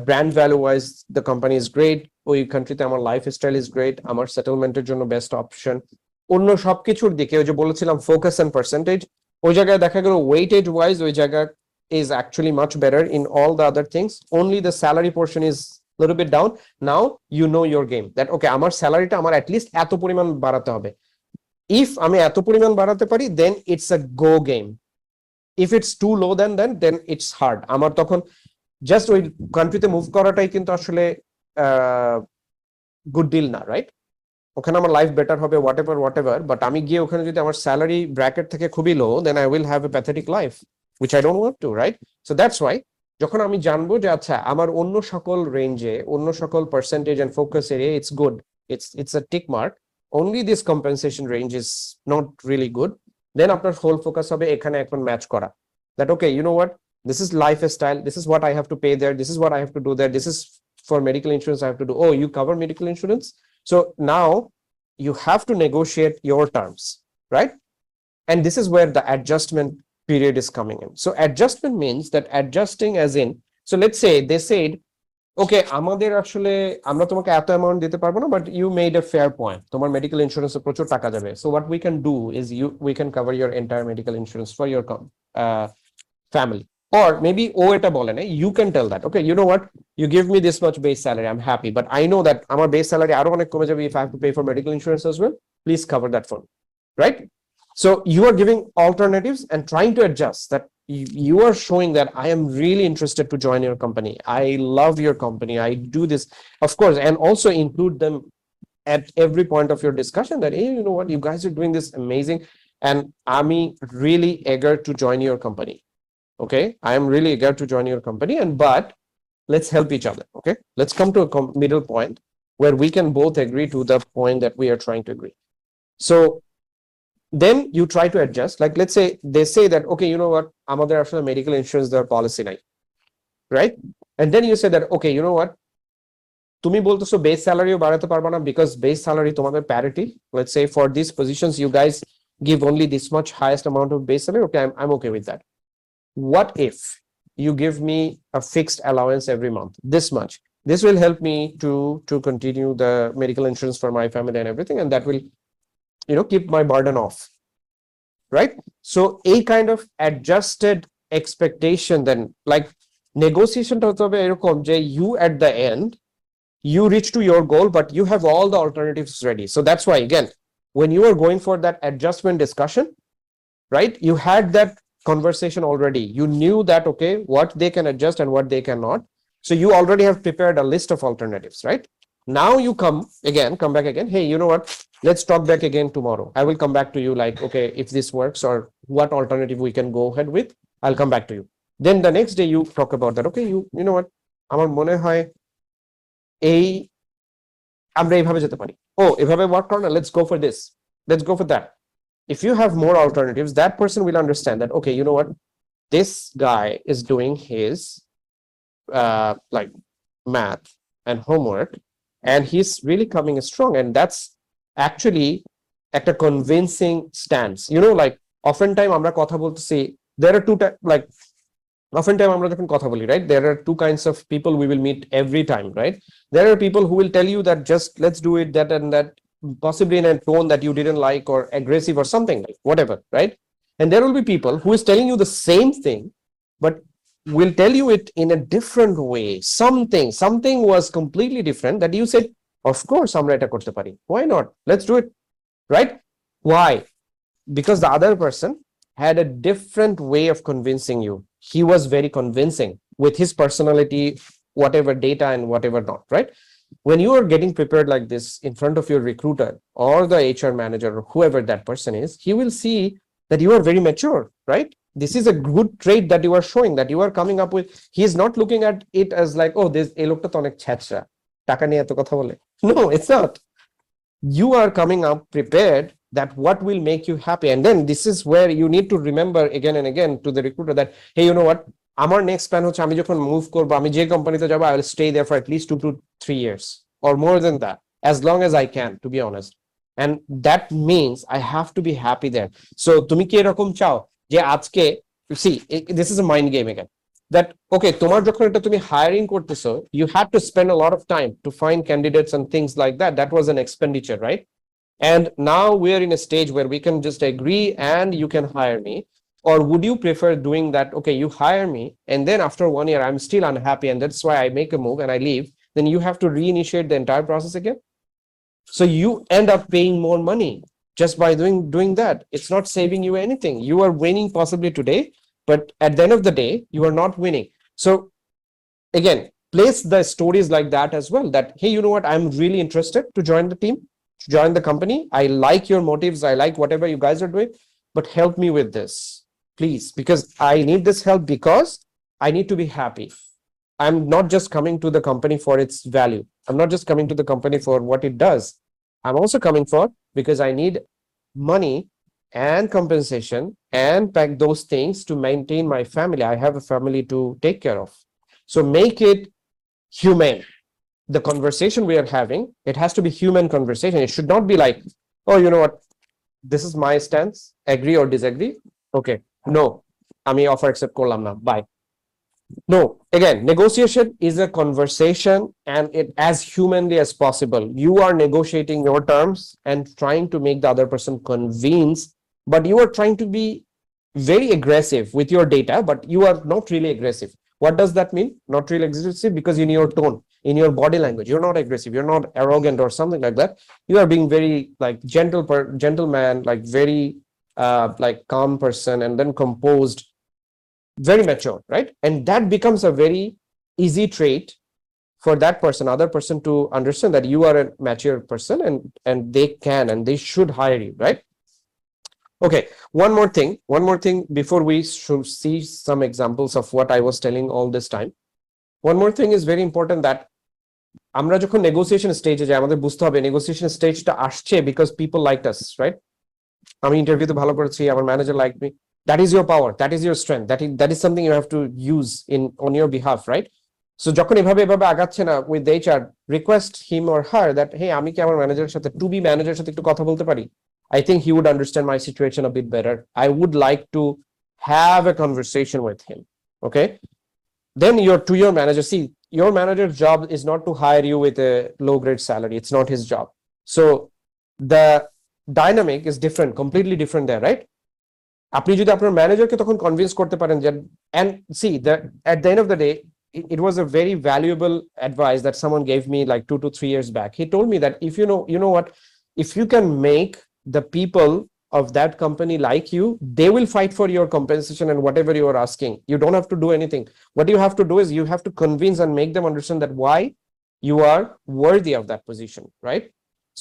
Speaker 2: brand value wise the company is great, ওই countryতে আমার lifestyle is great, আমার settlementের জন্য best option, অন্য সবকিছুর দিকে ওই যে বলেছিলাম focus and percentage, ওই জায়গায় দেখা গেল weightage wise ওই জায়গা is actually much better in all the other things, only the salary portion is a little bit down. Now you know your game, that okay, আমার স্যালারিটা আমার at least এত পরিমাণ বাড়াতে হবে, if আমি এত পরিমাণ বাড়াতে পারি then it's a go game, if it's too low then it's hard, আমার তখন জাস্ট ওই কান্ট্রিতে মুভ করাটাই কিন্তু আসলে গুড ডিল না, রাইট? ওখানে আমার লাইফ বেটার হবে হোয়াট এভার, বাট আমি গিয়ে ওখানে যদি আমার স্যালারি ব্র্যাকেট থেকে খুবই low, then I will have a pathetic life which I don't want to, right? So that's why যখন আমি জানবো যে আচ্ছা আমার অন্য সকল রেঞ্জে, অন্য সকল percentage and focus area it's good, it's a tick mark, only this compensation range is not really good, then আপনার whole focus হবে এখানে এখন ম্যাচ করা, that okay, you know what, this is lifestyle, this is what I have to pay there, this is what I have to do there, this is for medical insurance I have to do, oh you cover medical insurance, so now you have to negotiate your terms, right? And this is where the adjustment period is coming in. So adjustment means that adjusting as in, so let's say they said ওকে আমাদের আসলে আমরা তোমাকে এত amount দিতে পারবো না, but you made a fair point, তোমার medical ইন্স্যুরেন্সে প্রচুর টাকা যাবে, so what we can do is we can cover your entire medical insurance for your family, or maybe ও এটা বলে না, you can tell that okay, you know what, you give me this much base salary, I'm happy, but I know that আমার base salary আরো অনেক কমে যাবে if I have to pay for medical insurance as well, please cover that for me, right? So you are giving alternatives and trying to adjust that. You are showing that I am really interested to join your company, I love your company, I do this, of course, and also include them at every point of your discussion that hey, you know what, you guys are doing this amazing and I'm really eager to join your company, okay, I am really eager to join your company, and but let's help each other, okay, let's come to a middle point where we can both agree to the point that we are trying to agree. So then you try to adjust, like let's say they say that okay, you know what, আমাদের আসলে medical insurance দেওয়ার policy নাই, right? And then you say that okay, you know what, তুমি বলতেছো base salary ও বাড়াতে পারবা না because base salary তোমাদের parity, let's say for these positions you guys give only this much highest amount of base salary, okay, I'm okay with that. What if you give me a fixed allowance every month, this much, this will help me to continue the medical insurance for my family and everything, and that will keep my burden off, right? So a kind of adjusted expectation, then like negotiation টা হতে হবে এরকম যে you at the end you reach to your goal, but you have all the alternatives ready. So that's why, again, when you are going for that adjustment discussion, right, you had that conversation already. You knew that, okay, what they can adjust and what they cannot. So you already have prepared a list of alternatives, right? Now you come back again, hey, you know what, let's talk back again tomorrow. I will come back to you, like, okay, if this works or what alternative we can go ahead with, I'll come back to you. Then the next day you talk about that, okay, you know what, আমার মনে হয় এই আমরা এইভাবে যেতে পারি, ও এভাবে work করো না, let's go for that. If you have more alternatives, that person will understand that, okay, you know what, this guy is doing his like math and homework, and he's really coming strong, and that's actually একটা convincing stance. You know, like oftentimes আমরা কথা বলতেছি, there are like oftentimes আমরা যখন কথা বলি, right, there are two kinds of people we will meet every time, right? There are people who will tell you that just let's do it, that and that, possibly in a tone that you didn't like or aggressive or something, like whatever, right? And there will be people who is telling you the same thing but will tell you it in a different way. Something was completely different that you said, of course আমরা এটা করতে পারি, why not, let's do it, right? Why? Because the other person had a different way of convincing you. He was very convincing with his personality, whatever data and whatever not, right? When you are getting prepared like this in front of your recruiter or the HR manager or whoever that person is, he will see that you are very mature, right? This is a good trait that you are showing, that you are coming up with. He is not looking at it as like, oh, this এই লোকটা তো অনেক ছ্যাঁচড়া, টাকা নিয়ে এত কথা বলে. No, it's not. You are coming up prepared that what will make you happy. And then this is where you need to remember again and again to the recruiter that, hey, you know what, আমার next plan হচ্ছে আমি যখন move করব, আমি যে কোম্পানিতে যাব, I will stay there for at least 2 to 3 years or more than that, as long as I can, to be honest. And that means I have to be happy there. So তুমি কি এরকম চাও যে আজকে, see, this is a mind game again, that okay, তোমার যখন এটা তুমি hiring করতেছো, you had to spend a lot of time to find candidates and things like that. That was an expenditure, right? And now we are in a stage where we can just agree and you can hire me. Or would you prefer doing that, okay, you hire me and then after 1 year I'm still unhappy and that's why I make a move and I leave, then you have to reinitiate the entire process again? So you end up paying more money just by doing that. It's not saving you anything. You are winning possibly today, but at the end of the day you are not winning. So again, place the stories like that as well, that hey, you know what, I'm really interested to join the team, to join the company. I like your motives, I like whatever you guys are doing, but help me with this, please, because I need this help, because I need to be happy. I'm not just coming to the company for its value. I'm not just coming to the company for what it does. I'm also coming for because I need money and compensation and pack those things to maintain my family. I have a family to take care of. So make it humane. The conversation we are having, it has to be human conversation. It should not be like, oh, you know what, this is my stance, agree or disagree, okay, no, আমি offer accept করলাম না, bye. No, again, negotiation is a conversation, and it as humanly as possible. You are negotiating your terms and trying to make the other person convince, but you are trying to be very aggressive with your data, but you are not really aggressive. What does that mean? Not really aggressive, because in your tone, in your body language, you're not aggressive, you're not arrogant or something like that. You are being very like gentleman, like very like calm person, and then composed, very mature, right? And that becomes a very easy trait for that person, other person, to understand that you are a mature person, and they can and they should hire you, right? Okay, one more thing before we should see some examples of what I was telling all this time. One more thing is very important, that আমরা যখন negotiation স্টেজে যাই, আমাদের বুঝতে হবে negotiation স্টেজটা আসছে because people liked us, right? আমি ইন্টারভিউতে ভালো করেছি, আমার manager like me, that is your power, that is your strength, that is something you have to use on your behalf, right? So যখন এভাবে আগাচ্ছে না with HR, request him or her that, hey, আমি কি আমার ম্যানেজারের সাথে, to be ম্যানেজারের সাথে একটু কথা বলতে পারি? I think he would understand my situation a bit better. I would like to have a conversation with him, okay? Then to your manager, see, your manager's job is not to hire you with a low grade salary. It's not his job. So the dynamic is different, completely different there, right? আপনি যদি আপনার ম্যানেজারকে তখন convince করতে পারেন যে, and see that at the end of the day, it was a very valuable advice that someone gave me like 2 to 3 years back. He told me that if you know what, if you can make the people of that company like you, they will fight for your compensation and whatever you are asking. You don't have to do anything. What you have to do is you have to convince and make them understand that why you are worthy of that position, right?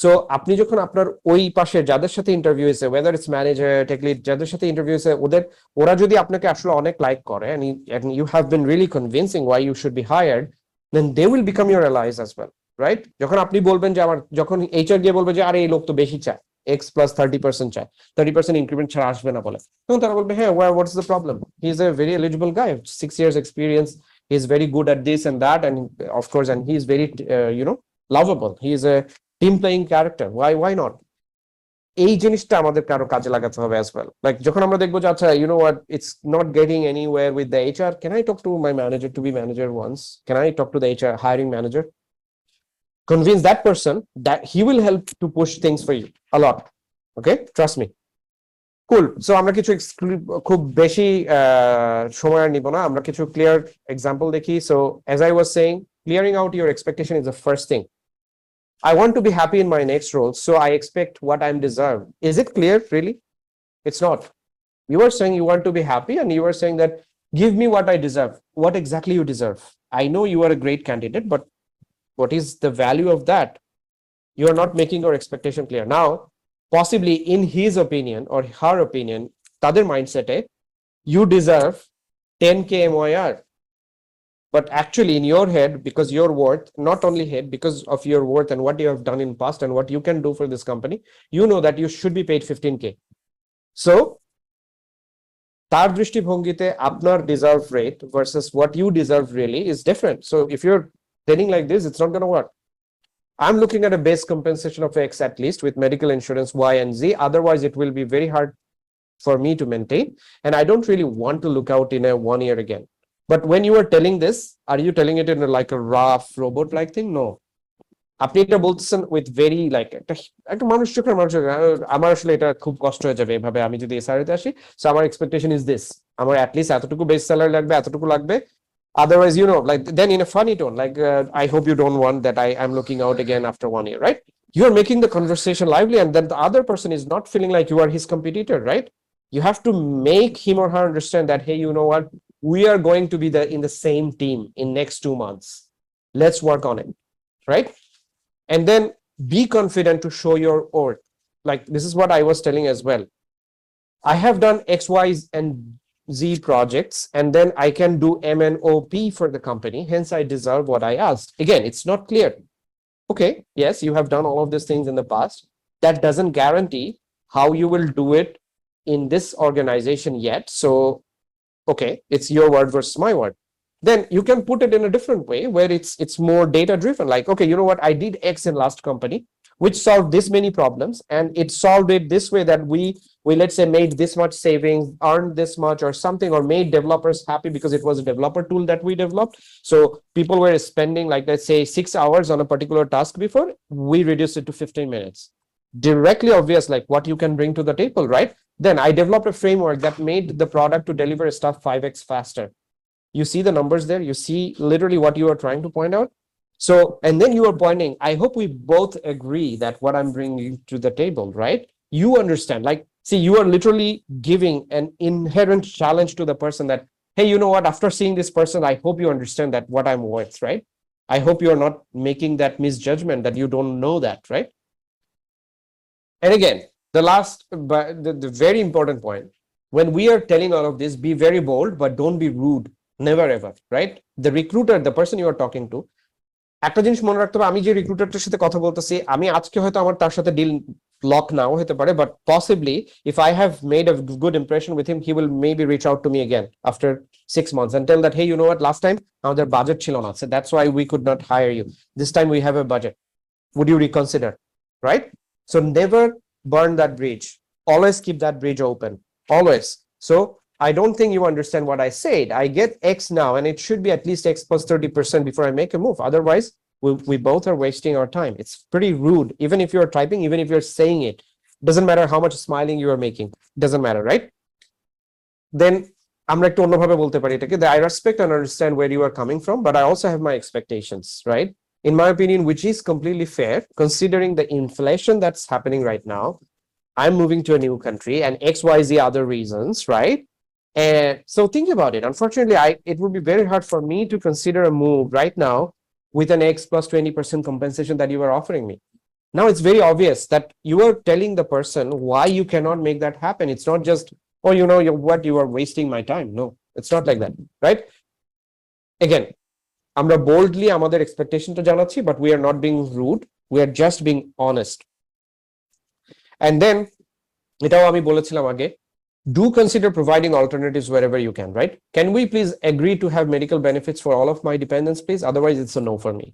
Speaker 2: So আপনি যখন আপনার ওই পাশে যাদের সাথে interview হয়েছে, whether it's manager, tech lead, যাদের সাথে ইন্টারভিউ হয়েছে, ওরা যদি আপনাকে আসলে অনেক লাইক করে and you have been really convincing why you should be hired, then they will become your allies as well, right? যখন আপনি বলবেন যে আমার, যখন এইচআর গিয়ে বলবে যে আরে এই লোক তো বেশি চায়, এক্স প্লাস 30% চায়, 30% ইনক্রিমেন্ট ছাড়া আসবে না বলে, তখন তারা বলবে হ্যাঁ, what's the problem, he is a very eligible guy, 6 years experience, he is very good at this and that, and of course, and he is very lovable, he is a team playing character, why not? এই জিনিসটা আমাদের কারো কাজে লাগাতে হবে as well. Like যখন আমরা দেখবো যে আচ্ছা, you know what, it's not getting anywhere with the HR, can I talk to my manager, to be manager once, can I talk to the HR hiring manager, convince that person that he will help to push things for you a lot. Okay, trust me. Cool. So আমরা কিছু খুব বেশি সময় নিব না, আমরা কিছু clear example দেখি. So as I was saying, clearing out your expectation is the first thing. I want to be happy in my next role, so I expect what I'm deserved. Is it clear, really? It's not. You are saying you want to be happy, and you are saying that give me what I deserve. What exactly you deserve? I know you are a great candidate, but what is the value of that? You are not making your expectation clear. Now, possibly in his opinion or her opinion, তাদের mindset, you deserve 10K MYR. But actually in your head, because your worth, not only head, because of your worth and what you have done in past and what you can do for this company, you know that you should be paid 15K. So তার দৃষ্টিভঙ্গিতে আপনার deserve rate versus what you deserve really is different. So if you're telling like this, it's not going to work. I'm looking at a base compensation of X at least with medical insurance Y and Z. Otherwise, it will be very hard for me to maintain. And I don't really want to look out in a 1 year again. But when you are telling this, are you telling it in like a rough robot-like thing? No. আপনি এটা বলতেছেন with very like একটা মানুষ চোখের মানুষ, আমার আসলে এটা খুব কষ্ট হয়ে যাবে এভাবে আমি যদি এসআরএতে আসি, সো আমার এক্সপেকটেশন ইজ দিস, আমার অ্যাট লিস্ট এতটুকু বেস স্যালারি লাগবে, এতটুকু লাগবে, otherwise like then in a funny tone like I hope you don't want that, I'm looking out again after 1 year, right? You are making the conversation lively, and then the other person is not feeling like you are his competitor, right? You have to make him or her understand that hey, you know what, we are going to be in the same team in next 2 months, let's work on it, right? And then be confident to show your worth. Like this is what I was telling as well, I have done X, Y, and Z projects, and then I can do MNOP for the company, hence I deserve what I asked. Again, it's not clear. Okay, yes, you have done all of these things in the past, that doesn't guarantee how you will do it in this organization yet. So okay, it's your word versus my word. Then you can put it in a different way where it's more data driven, like okay, you know what, I did X in last company which solved this many problems, and it solved it this way that we let's say made this much savings, earned this much or something, or made developers happy because it was a developer tool that we developed. So people were spending like let's say 6 hours on a particular task before, we reduced it to 15 minutes. Directly obvious like what you can bring to the table, right? Then I developed a framework that made the product to deliver stuff 5x faster. You see the numbers there, you see literally what you are trying to point out. So, and then you are pointing, I hope we both agree that what I'm bringing to the table, right? You understand, like, see, you are literally giving an inherent challenge to the person that, hey, you know what, after seeing this person, I hope you understand that what I'm worth, right? I hope you're not making that misjudgment that you don't know that, right? And again, the last, but the very important point, when we are telling all of this, be very bold, but don't be rude. Never ever, right? The recruiter, the person you are talking to, একটা জিনিস মনে রাখতে হবে, আমি যে রিক্রুটারটার সাথে কথা বলতেছি, আমি আজকে হয়তো আমার তার সাথে ডিল লক নাও হতে পারে, but possibly if I have made a good impression with him, he will maybe reach out to me again after 6 months and tell that hey, you know what, last time আমাদের budget ছিল না, so that's why we could not hire you, this time we have a budget, would you reconsider, right? So never burn that bridge, always keep that bridge open, always. So I don't think you understand what I said. I get X now, and it should be at least X plus 30% before I make a move. Otherwise, we both are wasting our time. It's pretty rude. Even if you're typing, even if you're saying it, doesn't matter how much smiling you are making. Doesn't matter, right? Then আমরা একটু অন্যভাবে বলতে পারি এটাকে, that I respect and understand where you are coming from, but I also have my expectations, right? In my opinion, which is completely fair, considering the inflation that's happening right now. I'm moving to a new country and XYZ other reasons, right? And so think about it. Unfortunately, it would be very hard for me to consider a move right now with an X plus 20% compensation that you are offering me. Now it's very obvious that you are telling the person why you cannot make that happen. It's not just, oh, you are wasting my time. No, it's not like that, right? Again, আমরা boldly আমাদের expectationটা জানাচ্ছি, but we are not being rude. We are just being honest. And then এটাও আমি বলেছিলাম আগে, do consider providing alternatives wherever you can, right? Can we please agree to have medical benefits for all of my dependents, please? Otherwise, it's a no for me.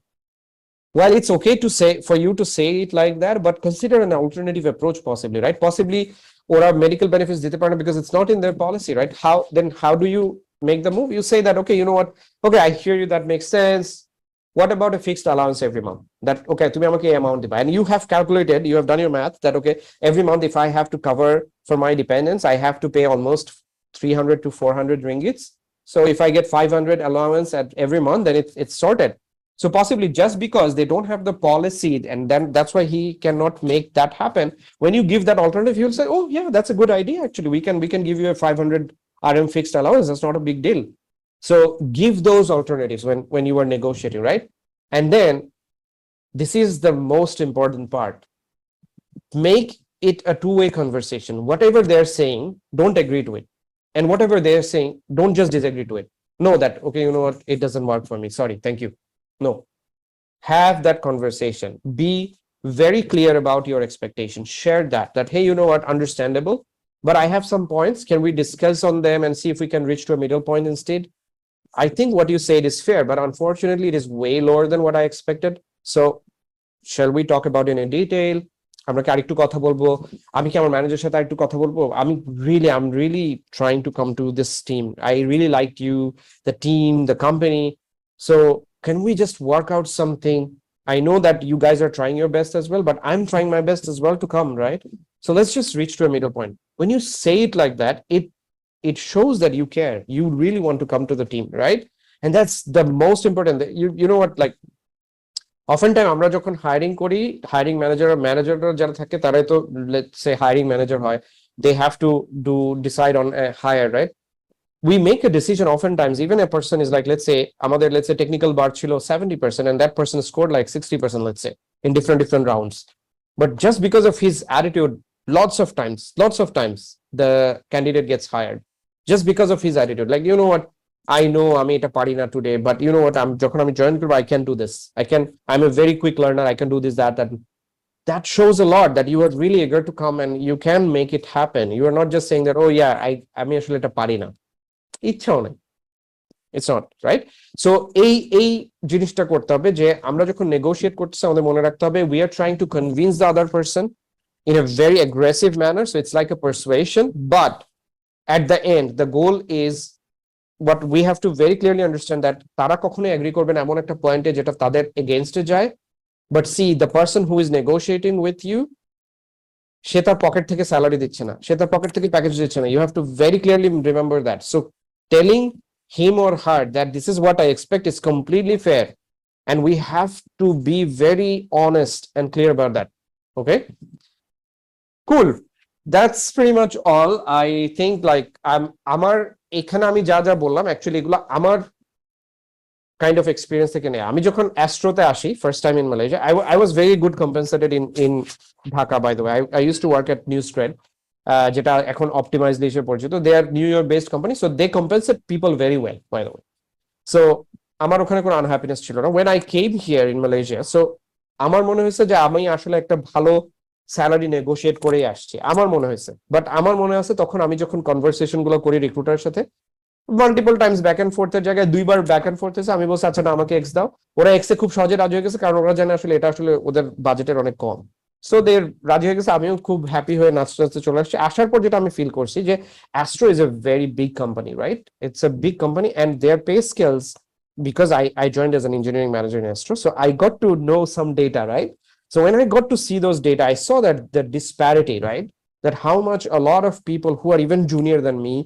Speaker 2: Well, it's okay to say, for you to say it like that, but consider an alternative approach possibly, right? Possibly, or our medical benefits দিতে পারে না because it's not in their policy, right? How do you make the move? You say that, okay, you know what? Okay, I hear you, that makes sense. What about a fixed allowance every month? That, okay, তুমি আমাকে এই amount দিবা. And you have calculated, you have done your math that, okay, every month if I have to cover for my dependents, I have to pay almost 300 to 400 ringgits. So if I get 500 allowance at every month, then it's sorted. So possibly just because they don't have the policy, and then that's why he cannot make that happen. When you give that alternative, he'll say, oh yeah, that's a good idea. Actually, we can give you a 500 RM fixed allowance. That's not a big deal. So give those alternatives when you are negotiating, right? And then this is the most important part. Make it a two-way conversation. Whatever they're saying, don't agree to it. And whatever they're saying, don't just disagree to it. Know that, okay, you know what, it doesn't work for me. Sorry, thank you. No. Have that conversation. Be very clear about your expectations. Share that, hey, you know what, understandable, but I have some points. Can we discuss on them and see if we can reach to a middle point instead? I think what you said is fair, but unfortunately, it is way lower than what I expected. So, shall we talk about it in detail? আমরা কি আরেকটু কথা বলবো? আমি কি আমার ম্যানেজারের সাথে আরেকটু কথা বলবো? I'm really trying to come to this team. I really liked you, the team, the company. So, can we just work out something? I know that you guys are trying your best as well, but I'm trying my best as well to come, right? So let's just reach to a middle point. When you say it like that, it shows that you care. You really want to come to the team, right? And that's the most important. You know what, like, oftentimes আমরা যখন hiring করি, hiring ম্যানেজাররা যারা থাকে তারাই তো, let's say hiring manager হয়, they have to decide on a hire, right? We make a decision oftentimes, even a person is like, let's say technical bar chilo 70% and that person scored like 60%, let's say, in different rounds. But just because of his attitude, lots of times the candidate gets hired just because of his attitude. Like, you know what, I know আমি এটা পারি না today, but you know what, যখন আমি join করব, I can do this. I'm a very quick learner. I can do this, that shows a lot that you are really eager to come and you can make it happen. You are not just saying that, oh yeah, আমি আসলে এটা পারি না, ইচ্ছাও নাই। It's not, right? So এই জিনিসটা করতে হবে যে আমরা যখন নেগোশিয়েট করতেছি আমাদের মনে রাখতে হবে we are trying to convince the other person in a very aggressive manner, so it's like a persuasion, but at the end the goal is what we have to very clearly understand that তারা কখনোই agri করবে না এমন একটা পয়েন্টে যেটা তাদের এগেইনস্টে যায়, but see, the person who is negotiating with you, সে তার পকেট থেকে স্যালারি দিচ্ছে না, সে তার পকেট থেকে প্যাকেজ দিচ্ছে না। You have to very clearly remember that. So telling him or her that this is what I expect is completely fair, and we have to be very honest and clear about that. Okay, cool. That's pretty much all. I think, like, আমার এখানে আমি যা যা বললাম actually এগুলো আমার kind of experience থেকে নেই। আমি যখন অ্যাস্ট্রোতে আসি first time in Malaysia, I was very good compensated in Dhaka, by the way. I used to work at Newsthread, যেটা এখন অপটিমাইজড হিসেবে পরিচিত। They are New York based company, so they compensate people very well, by the way. So আমার ওখানে কোনো unhappiness ছিল না when I came here in Malaysia. So আমার মনে হয়েছে যে আমি আসলে একটা ভালো স্যালারি নেগোশিয়েট করেই আসছি, আমার মনে হয়েছে। বাট আমার মনে আছে তখন আমি যখন কনভারসেশন গুলো করি রিক্রুটারের সাথে, মাল্টিপল টাইমস ব্যাক এন্ড ফোর্থের জায়গায় 2বার ব্যাক এন্ড ফোর্থ হয়েছে। আমি বলছি আচ্ছা না, আমাকে এক্স দাও। ওরা এক্সে খুব সহজে রাজি হয়ে গেছে, কারণ ওরা জানে আসলে এটা আসলে ওদের বাজেটের অনেক কম। সো দে রাজি হয়ে গেছে, আমিও খুব হ্যাপি হয়ে নাচতে নাচতে চলে আসছি। আসার পর যেটা আমি ফিল করছি যে Astro is a very big company, right? It's a big company and their pay scales, because I joined as an engineering manager in Astro, so I got to know some data, right? So when I got to see those data, I saw that the disparity, right? That how much a lot of people who are even junior than me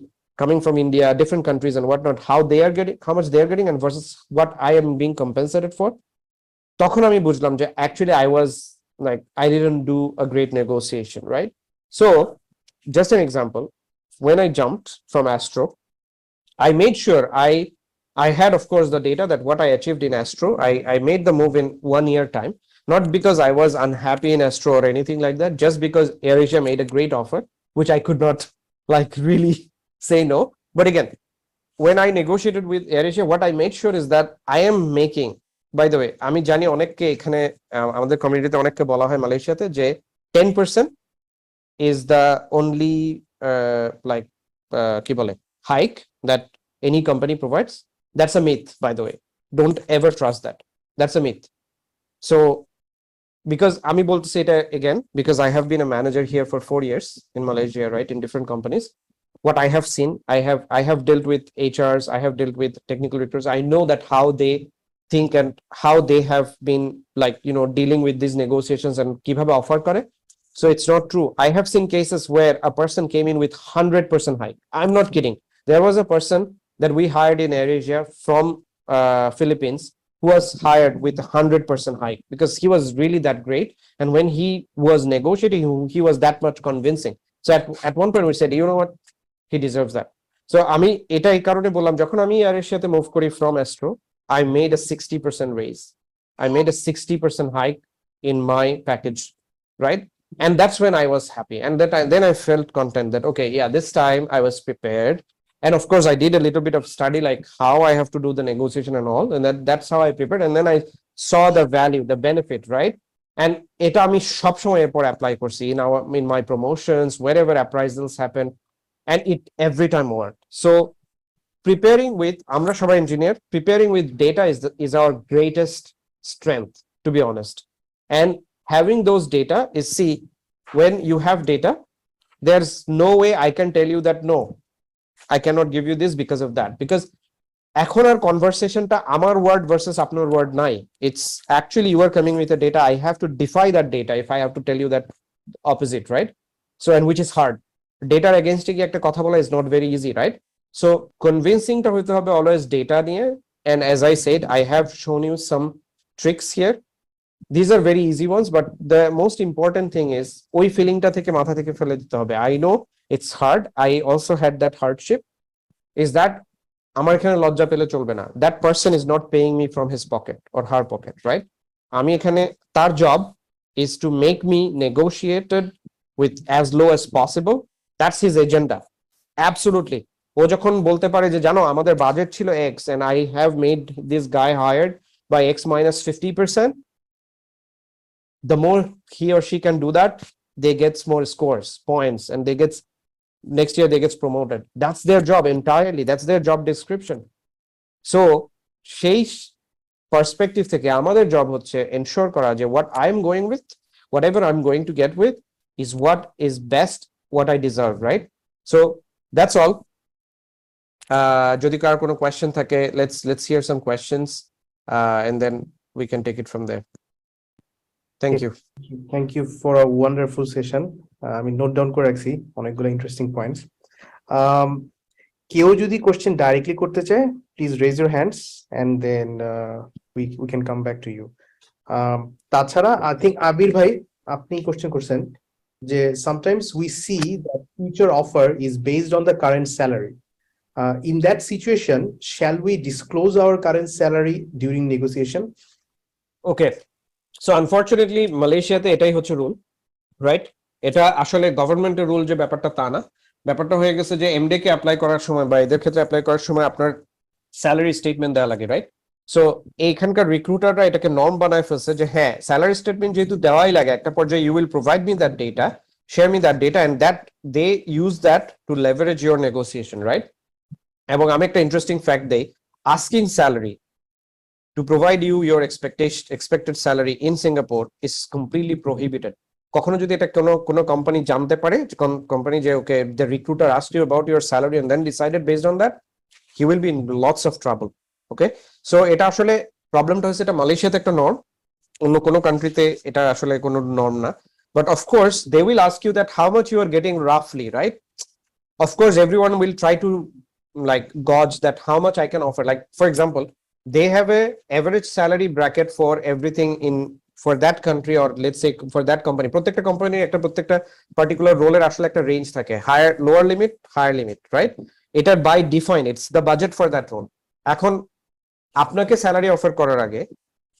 Speaker 2: coming from India, different countries and whatnot, how they are getting, how much they are getting, and versus what I am being compensated for. তখন আমি বুঝলাম যে actually I was like I didn't do a great negotiation, right? So just an example, when I jumped from Astro, I made sure I had, of course, the data that what I achieved in Astro, I made the move in 1 year time, not because I was unhappy in Astro or anything like that, just because AirAsia made a great offer, which I could not like really say no. But again, when I negotiated with AirAsia, what I made sure is that I am making, by the way, আমি জানি অনেককে এখানে আমাদের কমিউনিটিতে অনেককে বলা হয় মালয়েশিয়াতে যে 10% is the only like কি বলে hike that any company provides. That's a myth, by the way. Don't ever trust that. That's a myth. So because আমি বলতেছি এটা again because I have been a manager here for 4 years in Malaysia, right, in different companies. What I have seen, I have dealt with HRs, I have dealt with technical recruiters. I know that how they think and how they have been like, you know, dealing with these negotiations and কিভাবে offer করে. So it's not true. I have seen cases where a person came in with 100% hike. I'm not kidding. There was a person that we hired in AirAsia from Philippines who was hired with 100% hike because he was really that great. And when he was negotiating, he was that much convincing. So at one point we said, you know what, he deserves that. So আমি এটা এই কারণে বললাম যখন আমি AirAsiaতে move করি from Astro, I made a 60% raise. I made a 60% hike in my package, right? And that's when I was happy. And then I felt content that, okay, yeah, this time I was prepared. And of course, I did a little bit of study, like how I have to do the negotiation and all. And that's how I prepared. And then I saw the value, the benefit, right? And এটা আমি সবসময় এরপর apply করছি in my promotions, wherever appraisals happen, and it every time worked. So preparing with আমরা সবাই engineer, preparing with data is our greatest strength, to be honest. And having those data is, see, when you have data, there's no way I can tell you that no, I cannot give you this because of that, because এখন আর কনভারসেশনটা আমার word versus আপনার word নাই, it's actually you are coming with a data, I have to defy that data if I have to tell you that opposite, right? So, and which is hard. Dataর against কি একটা কথা বলা is not very easy, right? So convincing টা হইতে হবে always data নিয়ে, and as I said, I have shown you some tricks here. These are very easy ones, but the most important thing is ওই ফিলিংটা থেকে মাথা থেকে ফেলে দিতে হবে. I know it's hard, I also had that hardship, is that আমার এখানে লজ্জা পেলে চলবে না. That person is not paying me from his pocket or her pocket, right? আমি এখানে, তার job is to make me negotiated with as low as possible. That's his agenda. Absolutely. ও যখন বলতে পারে যে জানো আমাদের বাজেট ছিল X and I have made this guy hired by X minus 50%, the more he or she can do that, they gets more scores, points, and they gets next year they gets promoted. That's their job entirely. That's their job description. So সেই perspective থেকে আমাদের job হচ্ছে ensure করা যে what I'm going with, whatever I'm going to get with, is what is best, what I deserve, right? So that's all. যদি কার কোনো question থাকে, let's hear some questions, and then we can take it from there. Thank you.
Speaker 1: Thank you for a wonderful session. আমি note down করে রাখছি অনেকগুলো interesting points. কেউ যদি question directly করতে চায়, please raise your hands and then we can come back to you. তাছাড়া I think Abir ভাই আপনি কোশ্চেন করছেন যে sometimes we see that future offer is based on the current salary. In that situation, shall we disclose our current salary during negotiation?
Speaker 2: Okay. So unfortunately, মালয়েশিয়াতে এটাই হচ্ছে rule, right? এটা আসলে গভর্নমেন্টের রুল যে ব্যাপারটা তা না, ব্যাপারটা হয়ে গেছে যে এমডে কে অ্যাপ্লাই করার সময় বা এদের ক্ষেত্রে অ্যাপ্লাই করার সময় আপনার স্যালারি স্টেটমেন্ট দেওয়া লাগে, রাইট? সো এইখানকার রিক্রুটাররা এটাকে নর্ম বানায় ফেলছে যে হ্যাঁ স্যালারি স্টেটমেন্ট যেহেতু দেওয়াই লাগে একটা পর্যায়ে, you will provide me that data, share me that data, and that they use that to leverage your negotiation, right? এবং আমি একটা ইন্টারেস্টিং ফ্যাক্ট দেই, asking salary to provide you your expected salary in Singapore is completely prohibited. কখনো যদি এটা কোনো company জানতে পারে, কোম্পানি যে ওকে the recruiter asked you about your salary and then decided based on that, he will be in lots of trouble. Okay, so এটা আসলে প্রবলেমটা হচ্ছে এটা মালয়েশিয়াতে একটা নর্ম, অন্য কোনো কান্ট্রিতে এটা আসলে কোনো নর্ম না, but of course they will ask you that how much you are getting roughly, right? of course everyone will try to like gauge that how much I can offer. Like for example, they have a average salary bracket for everything in for that country, or let's say for that company. প্রত্যেকটা কোম্পানির একটা প্রত্যেকটা particular রোলের আসলে একটা range থাকে, higher lower limit higher limit, right? এটা by define, it's the budget for that role. এখন আপনাকে স্যালারি অফার করার আগে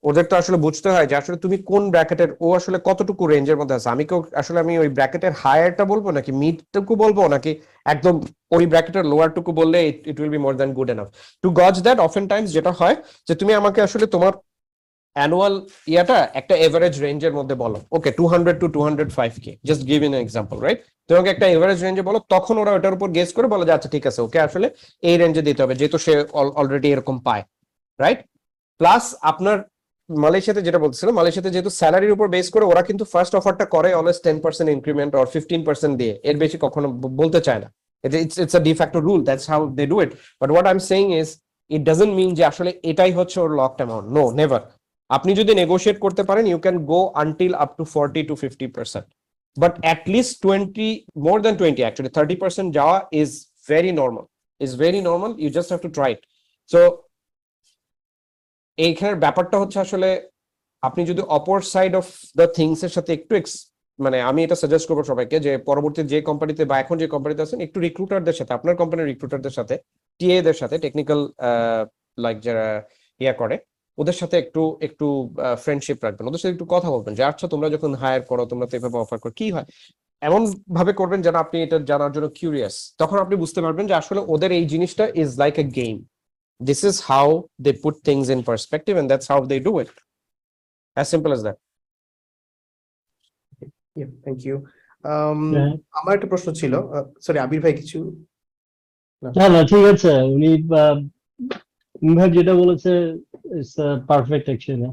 Speaker 2: ওদের তো আসলে বুঝতে হয় যে আসলে তুমি কোন ব্র্যাকেটের, ও আসলে কতটুকু রেঞ্জের মধ্যে আছে। আমি কেউ আসলে আমি ওই ব্র্যাকেটের হায়ারটা বলবো নাকি মিডটুকু বলবো নাকি একদম ওই ব্র্যাকেটের লোয়ারটুকু বললে it will be more than good enough to গজ দ্যাট। অফেন টাইমস যেটা হয় যে তুমি আমাকে আসলে তোমার অ্যানুয়াল ইয়াটা একটা এভারেজ রেঞ্জের মধ্যে বলো, ওকে 200 to 205K, just give in example, right? তোমাকে একটা এভারেজ রেঞ্জে বলো, তখন ওরা ওটার উপর গেস করে বলে যে আচ্ছা ঠিক আছে, ওকে আসলে এই রেঞ্জে দিতে হবে যেহেতু সে অলরেডি এরকম পায়, রাইট? প্লাস আপনার মালয়েশিয়াতে যেটা বলছিলাম, মালয়েশিয়াতে যেহেতু স্যালারির উপর বেস করে ওরা কিন্তু ফার্স্ট অফারটা করে অলওয়েজ 10% ইনক্রিমেন্ট অর 15% দিয়ে, এর বেশি কখনো বলতে চায় না। It's a de facto rule, that's how they do it. But what I'm saying is it doesn't mean যে আসলে এটাই হচ্ছে ওর লকড অ্যামাউন্ট, নো নেভার। আপনি যদি নেগোশিয়েট করতে পারেন you can go until up to 40 to 50%, but at least 20, more than 20 actually 30% যাওয়া is very normal, you just have to try it. So এইখানের ব্যাপারটা হচ্ছে আসলে আপনি যদি অপর সাইড অফ দ্য থিংস এর সাথে একটু মানে আমি এটা সাজেস্ট করবো সবাইকে যে পরবর্তী যে কোম্পানিতে বা এখন যে কোম্পানিতে আছেন একটু রিক্রুটারদের সাথে, আপনার কোম্পানির রিক্রুটারদের সাথে, টিএ দের সাথে, টেকনিক্যাল লাইক যারা ইয়া করে ওদের সাথে একটু একটু ফ্রেন্ডশিপ রাখবেন, ওদের সাথে একটু কথা বলবেন যে আচ্ছা তোমরা যখন হায়ার করো তোমরা তো এভাবে অফার করো, কি হয় এমন ভাবে করবেন যেন আপনি এটা জানার জন্য কিউরিয়াস। তখন আপনি বুঝতে পারবেন যে আসলে ওদের এই জিনিসটা is like a game. This is how they put things in perspective, and that's how they do it. As simple as that.
Speaker 1: Yeah, thank you.
Speaker 3: হ্যাঁ।
Speaker 1: আমার একটা প্রশ্ন ছিল, সরি আবির ভাই কিছু?
Speaker 3: না না ঠিক আছে, উনি ভাই যেটা বলেছে ইটস পারফেক্ট অ্যাকচুয়ালি।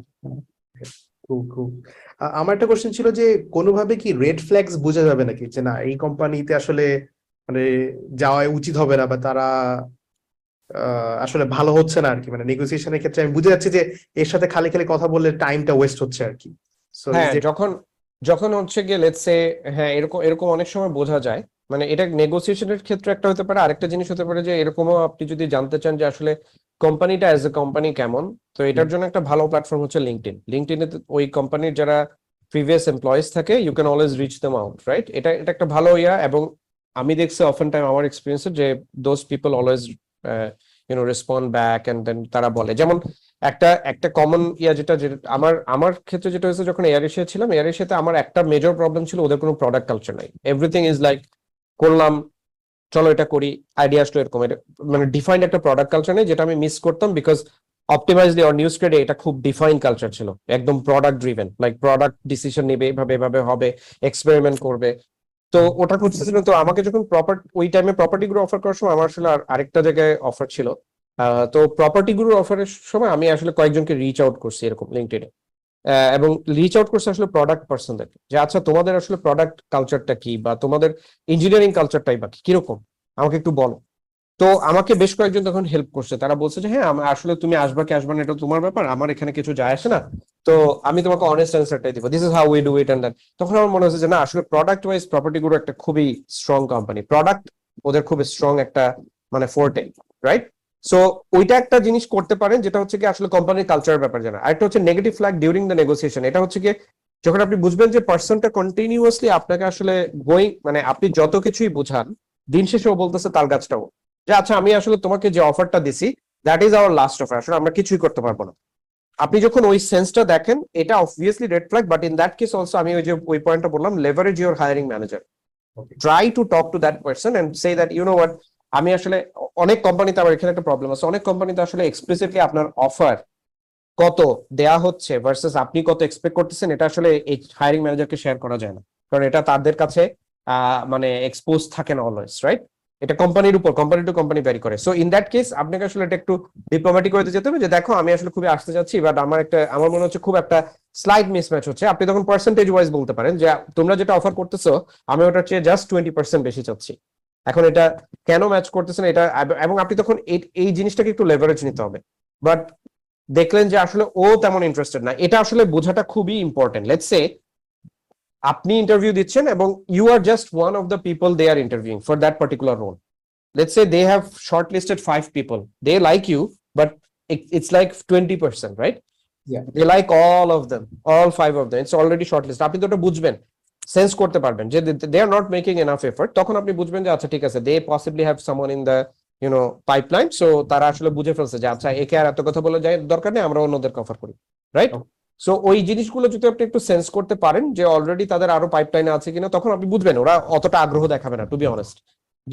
Speaker 1: আমার একটা কোশ্চেন ছিল যে কোনোভাবে কি রেড ফ্ল্যাগস বোঝা যাবে নাকি যে না এই কোম্পানিতে আসলে মানে যাওয়া উচিত হবে না, বা তারা আসলে ভালো হচ্ছে না আর কি, মানে নেগোসিয়েশনের ক্ষেত্রে আমি বুঝে যাচ্ছি যে এর সাথে খালি খালি কথা বললে টাইমটা ওয়েস্ট হচ্ছে আর কি।
Speaker 2: হ্যাঁ, যখন হচ্ছে গিয়ে লেটস সে, হ্যাঁ এরকম এরকম অনেক সময় বোঝা যায়। মানে এটা নেগোসিয়েশনের ক্ষেত্রে একটা হতে পারে, আরেকটা জিনিস হতে পারে যে এরকমও আপনি যদি জানতে চান যে আসলে কোম্পানিটা অ্যাজ এ কোম্পানি কেমন, তো এটার জন্য একটা ভালো প্ল্যাটফর্ম হচ্ছে লিঙ্কডইনে ওই কোম্পানির যারা প্রিভিয়াস এমপ্লয়িজ থাকে you can always reach them out, right? এটা এটা একটা ভালো ইয়া। এবং আমি দেখছি অফেন টাইম আমার এক্সপিরিয়েন্সে যে those people always respond back, and then তারা বলে, যেমন একটা কমন ইয়া যেটা আমার ক্ষেত্রে যেটা হয়েছে যখন এয়ার এশিয়া ছিলাম, এয়ার এশিয়াতে আমার একটা মেজর প্রবলেম ছিল ওদের কোনো প্রোডাক্ট কালচার নাই। এভরিথিং ইজ লাইক করলাম, চলো এটা করি, আইডিয়া আসলো এরকম, মানে ডিফাইন্ড একটা প্রোডাক্ট কালচার নেই, যেটা আমি মিস করতাম বিকজ অপটিমাইজলি অর নিউজ ক্রেডে এটা খুব ডিফাইন্ড কালচার ছিল, একদম product driven, like product decision নেবে, এভাবে এভাবে হবে, এক্সপেরিমেন্ট করবে। তো ওটা করতেছিল। তো আমাকে যখন ওই টাইমে প্রপার্টি গুলো অফার করার সময় আমার আসলে আরেকটা জায়গায় অফার ছিল। তো প্রপার্টি গুলোর অফারের সময় আমি আসলে কয়েকজনকে রিচ আউট করছি এরকম লিঙ্কডইনে, এবং রিচ আউট করছে আসলে প্রোডাক্ট পার্সনদের, যে আচ্ছা তোমাদের আসলে প্রোডাক্ট কালচারটা কি, বা তোমাদের ইঞ্জিনিয়ারিং কালচারটাই বা কিরকম আমাকে একটু বলো। তো আমাকে বেশ কয়েকজন তখন হেল্প করছে, তারা বলছে যে হ্যাঁ আসলে তুমি আসবা কি আসবা না এটা তোমার ব্যাপার, আমার এখানে কিছু যায় আসে না, তো আমি তোমাকে অনেস্ট অ্যান্সারটাই দিব, this is how we do it. And তখন আমার মনে হচ্ছে যে না আসলে প্রোডাক্ট ওয়াইজ প্রপার্টি গুলো একটা খুবই স্ট্রং কোম্পানি, প্রোডাক্ট ওদের খুব স্ট্রং একটা মানে ফোর্টে, রাইট? সো ওইটা একটা জিনিস করতে পারেন, যেটা হচ্ছে কি আসলে কোম্পানির কালচারের ব্যাপার জানা। আরেকটা হচ্ছে negative flag during the negotiation. এটা হচ্ছে কি যখন আপনি বুঝবেন যে পার্সনটা কন্টিনিউয়াসলি আপনাকে আসলে মানে আপনি যত কিছুই বোঝান দিন শেষে ও বলতেছে তাল গাছটাও যে আচ্ছা আমি আসলে তোমাকে যে অফারটা দিছি that is our last offer, আসলে আমরা কিছুই করতে পারবো না। আপনি যখন ওই সেন্সটা দেখেন এটা obviously red flag, but in that case also আমি ওই পয়েন্টটা বললাম, leverage your hiring manager, try to talk to that person and say that you know what, আমি আসলে অনেক কোম্পানিতে আমার এখানে একটা প্রবলেম আছে, অনেক কোম্পানিতে আসলে এক্সপ্লিসিটলি আপনার অফার কত দেয়া হচ্ছে ভার্সেস আপনি কত এক্সপেক্ট করতেছেন এটা আসলে এই হায়ারিং ম্যানেজারকে শেয়ার করা যায় না, কারণ এটা তাদের কাছে মানে এক্সপোজ থাকে না অলওয়েজ, রাইট? এটা কোম্পানির উপর, কোম্পানি টু কোম্পানি ভ্যারি করে। সো ইন দ্যাট কেস আপনাকে আসলে এটা একটু ডিপ্লোম্যাটিক হতে যেতে হবে যে দেখো আমি আসলে খুবই আসতে যাচ্ছি, বাট আমার মনে হচ্ছে খুব একটা স্লাইড মিসম্যাচ হচ্ছে। আপনি তখন পার্সেন্টেজ ওয়াইজ বলতে পারেন যে তোমরা যেটা অফার করতেছো আমি ওটার চেয়ে জাস্ট 20% বেশি চাচ্ছি, এখন এটা কেন ম্যাচ করতেছেন এটা, এবং আপনি তখন এই জিনিসটাকে একটু লেভারেজ নিতে হবে। বাট দেখলেন যে আসলে ও তেমন ইন্টারেস্টেড না, এটা আসলে বোঝাটা খুবই ইম্পর্টেন্ট। লেটস সে আপনি ইন্টারভিউ দিচ্ছেন এবং you are just one of the people they are interviewing for that particular role. Let's say they have shortlisted 5 people. They like you, but it's like 20%, right?
Speaker 1: Yeah.
Speaker 2: They like all of them, all 5 of them. It's already shortlisted. আপনি তো ওটা বুঝবেন, sense করতে পারবেন যে they are not making enough effort. তখন আপনি বুঝবেন যে আচ্ছা ঠিক আছে, they possibly have someone in the pipeline. So তারা আসলে বুঝে ফেলছে যে আচ্ছা একে আর এত কথা বলে যায় দরকার নেই, আমরা অন্যদের অফার করি, রাইট? সো ওই জিনিসগুলো যদি আপনি একটু সেন্স করতে পারেন যে অলরেডি তাদের আরো পাইপলাইনে আছে কিনা, তখন আপনি বুঝবেন ওরা অতটা আগ্রহ দেখাবে না, টু বি অনেস্ট।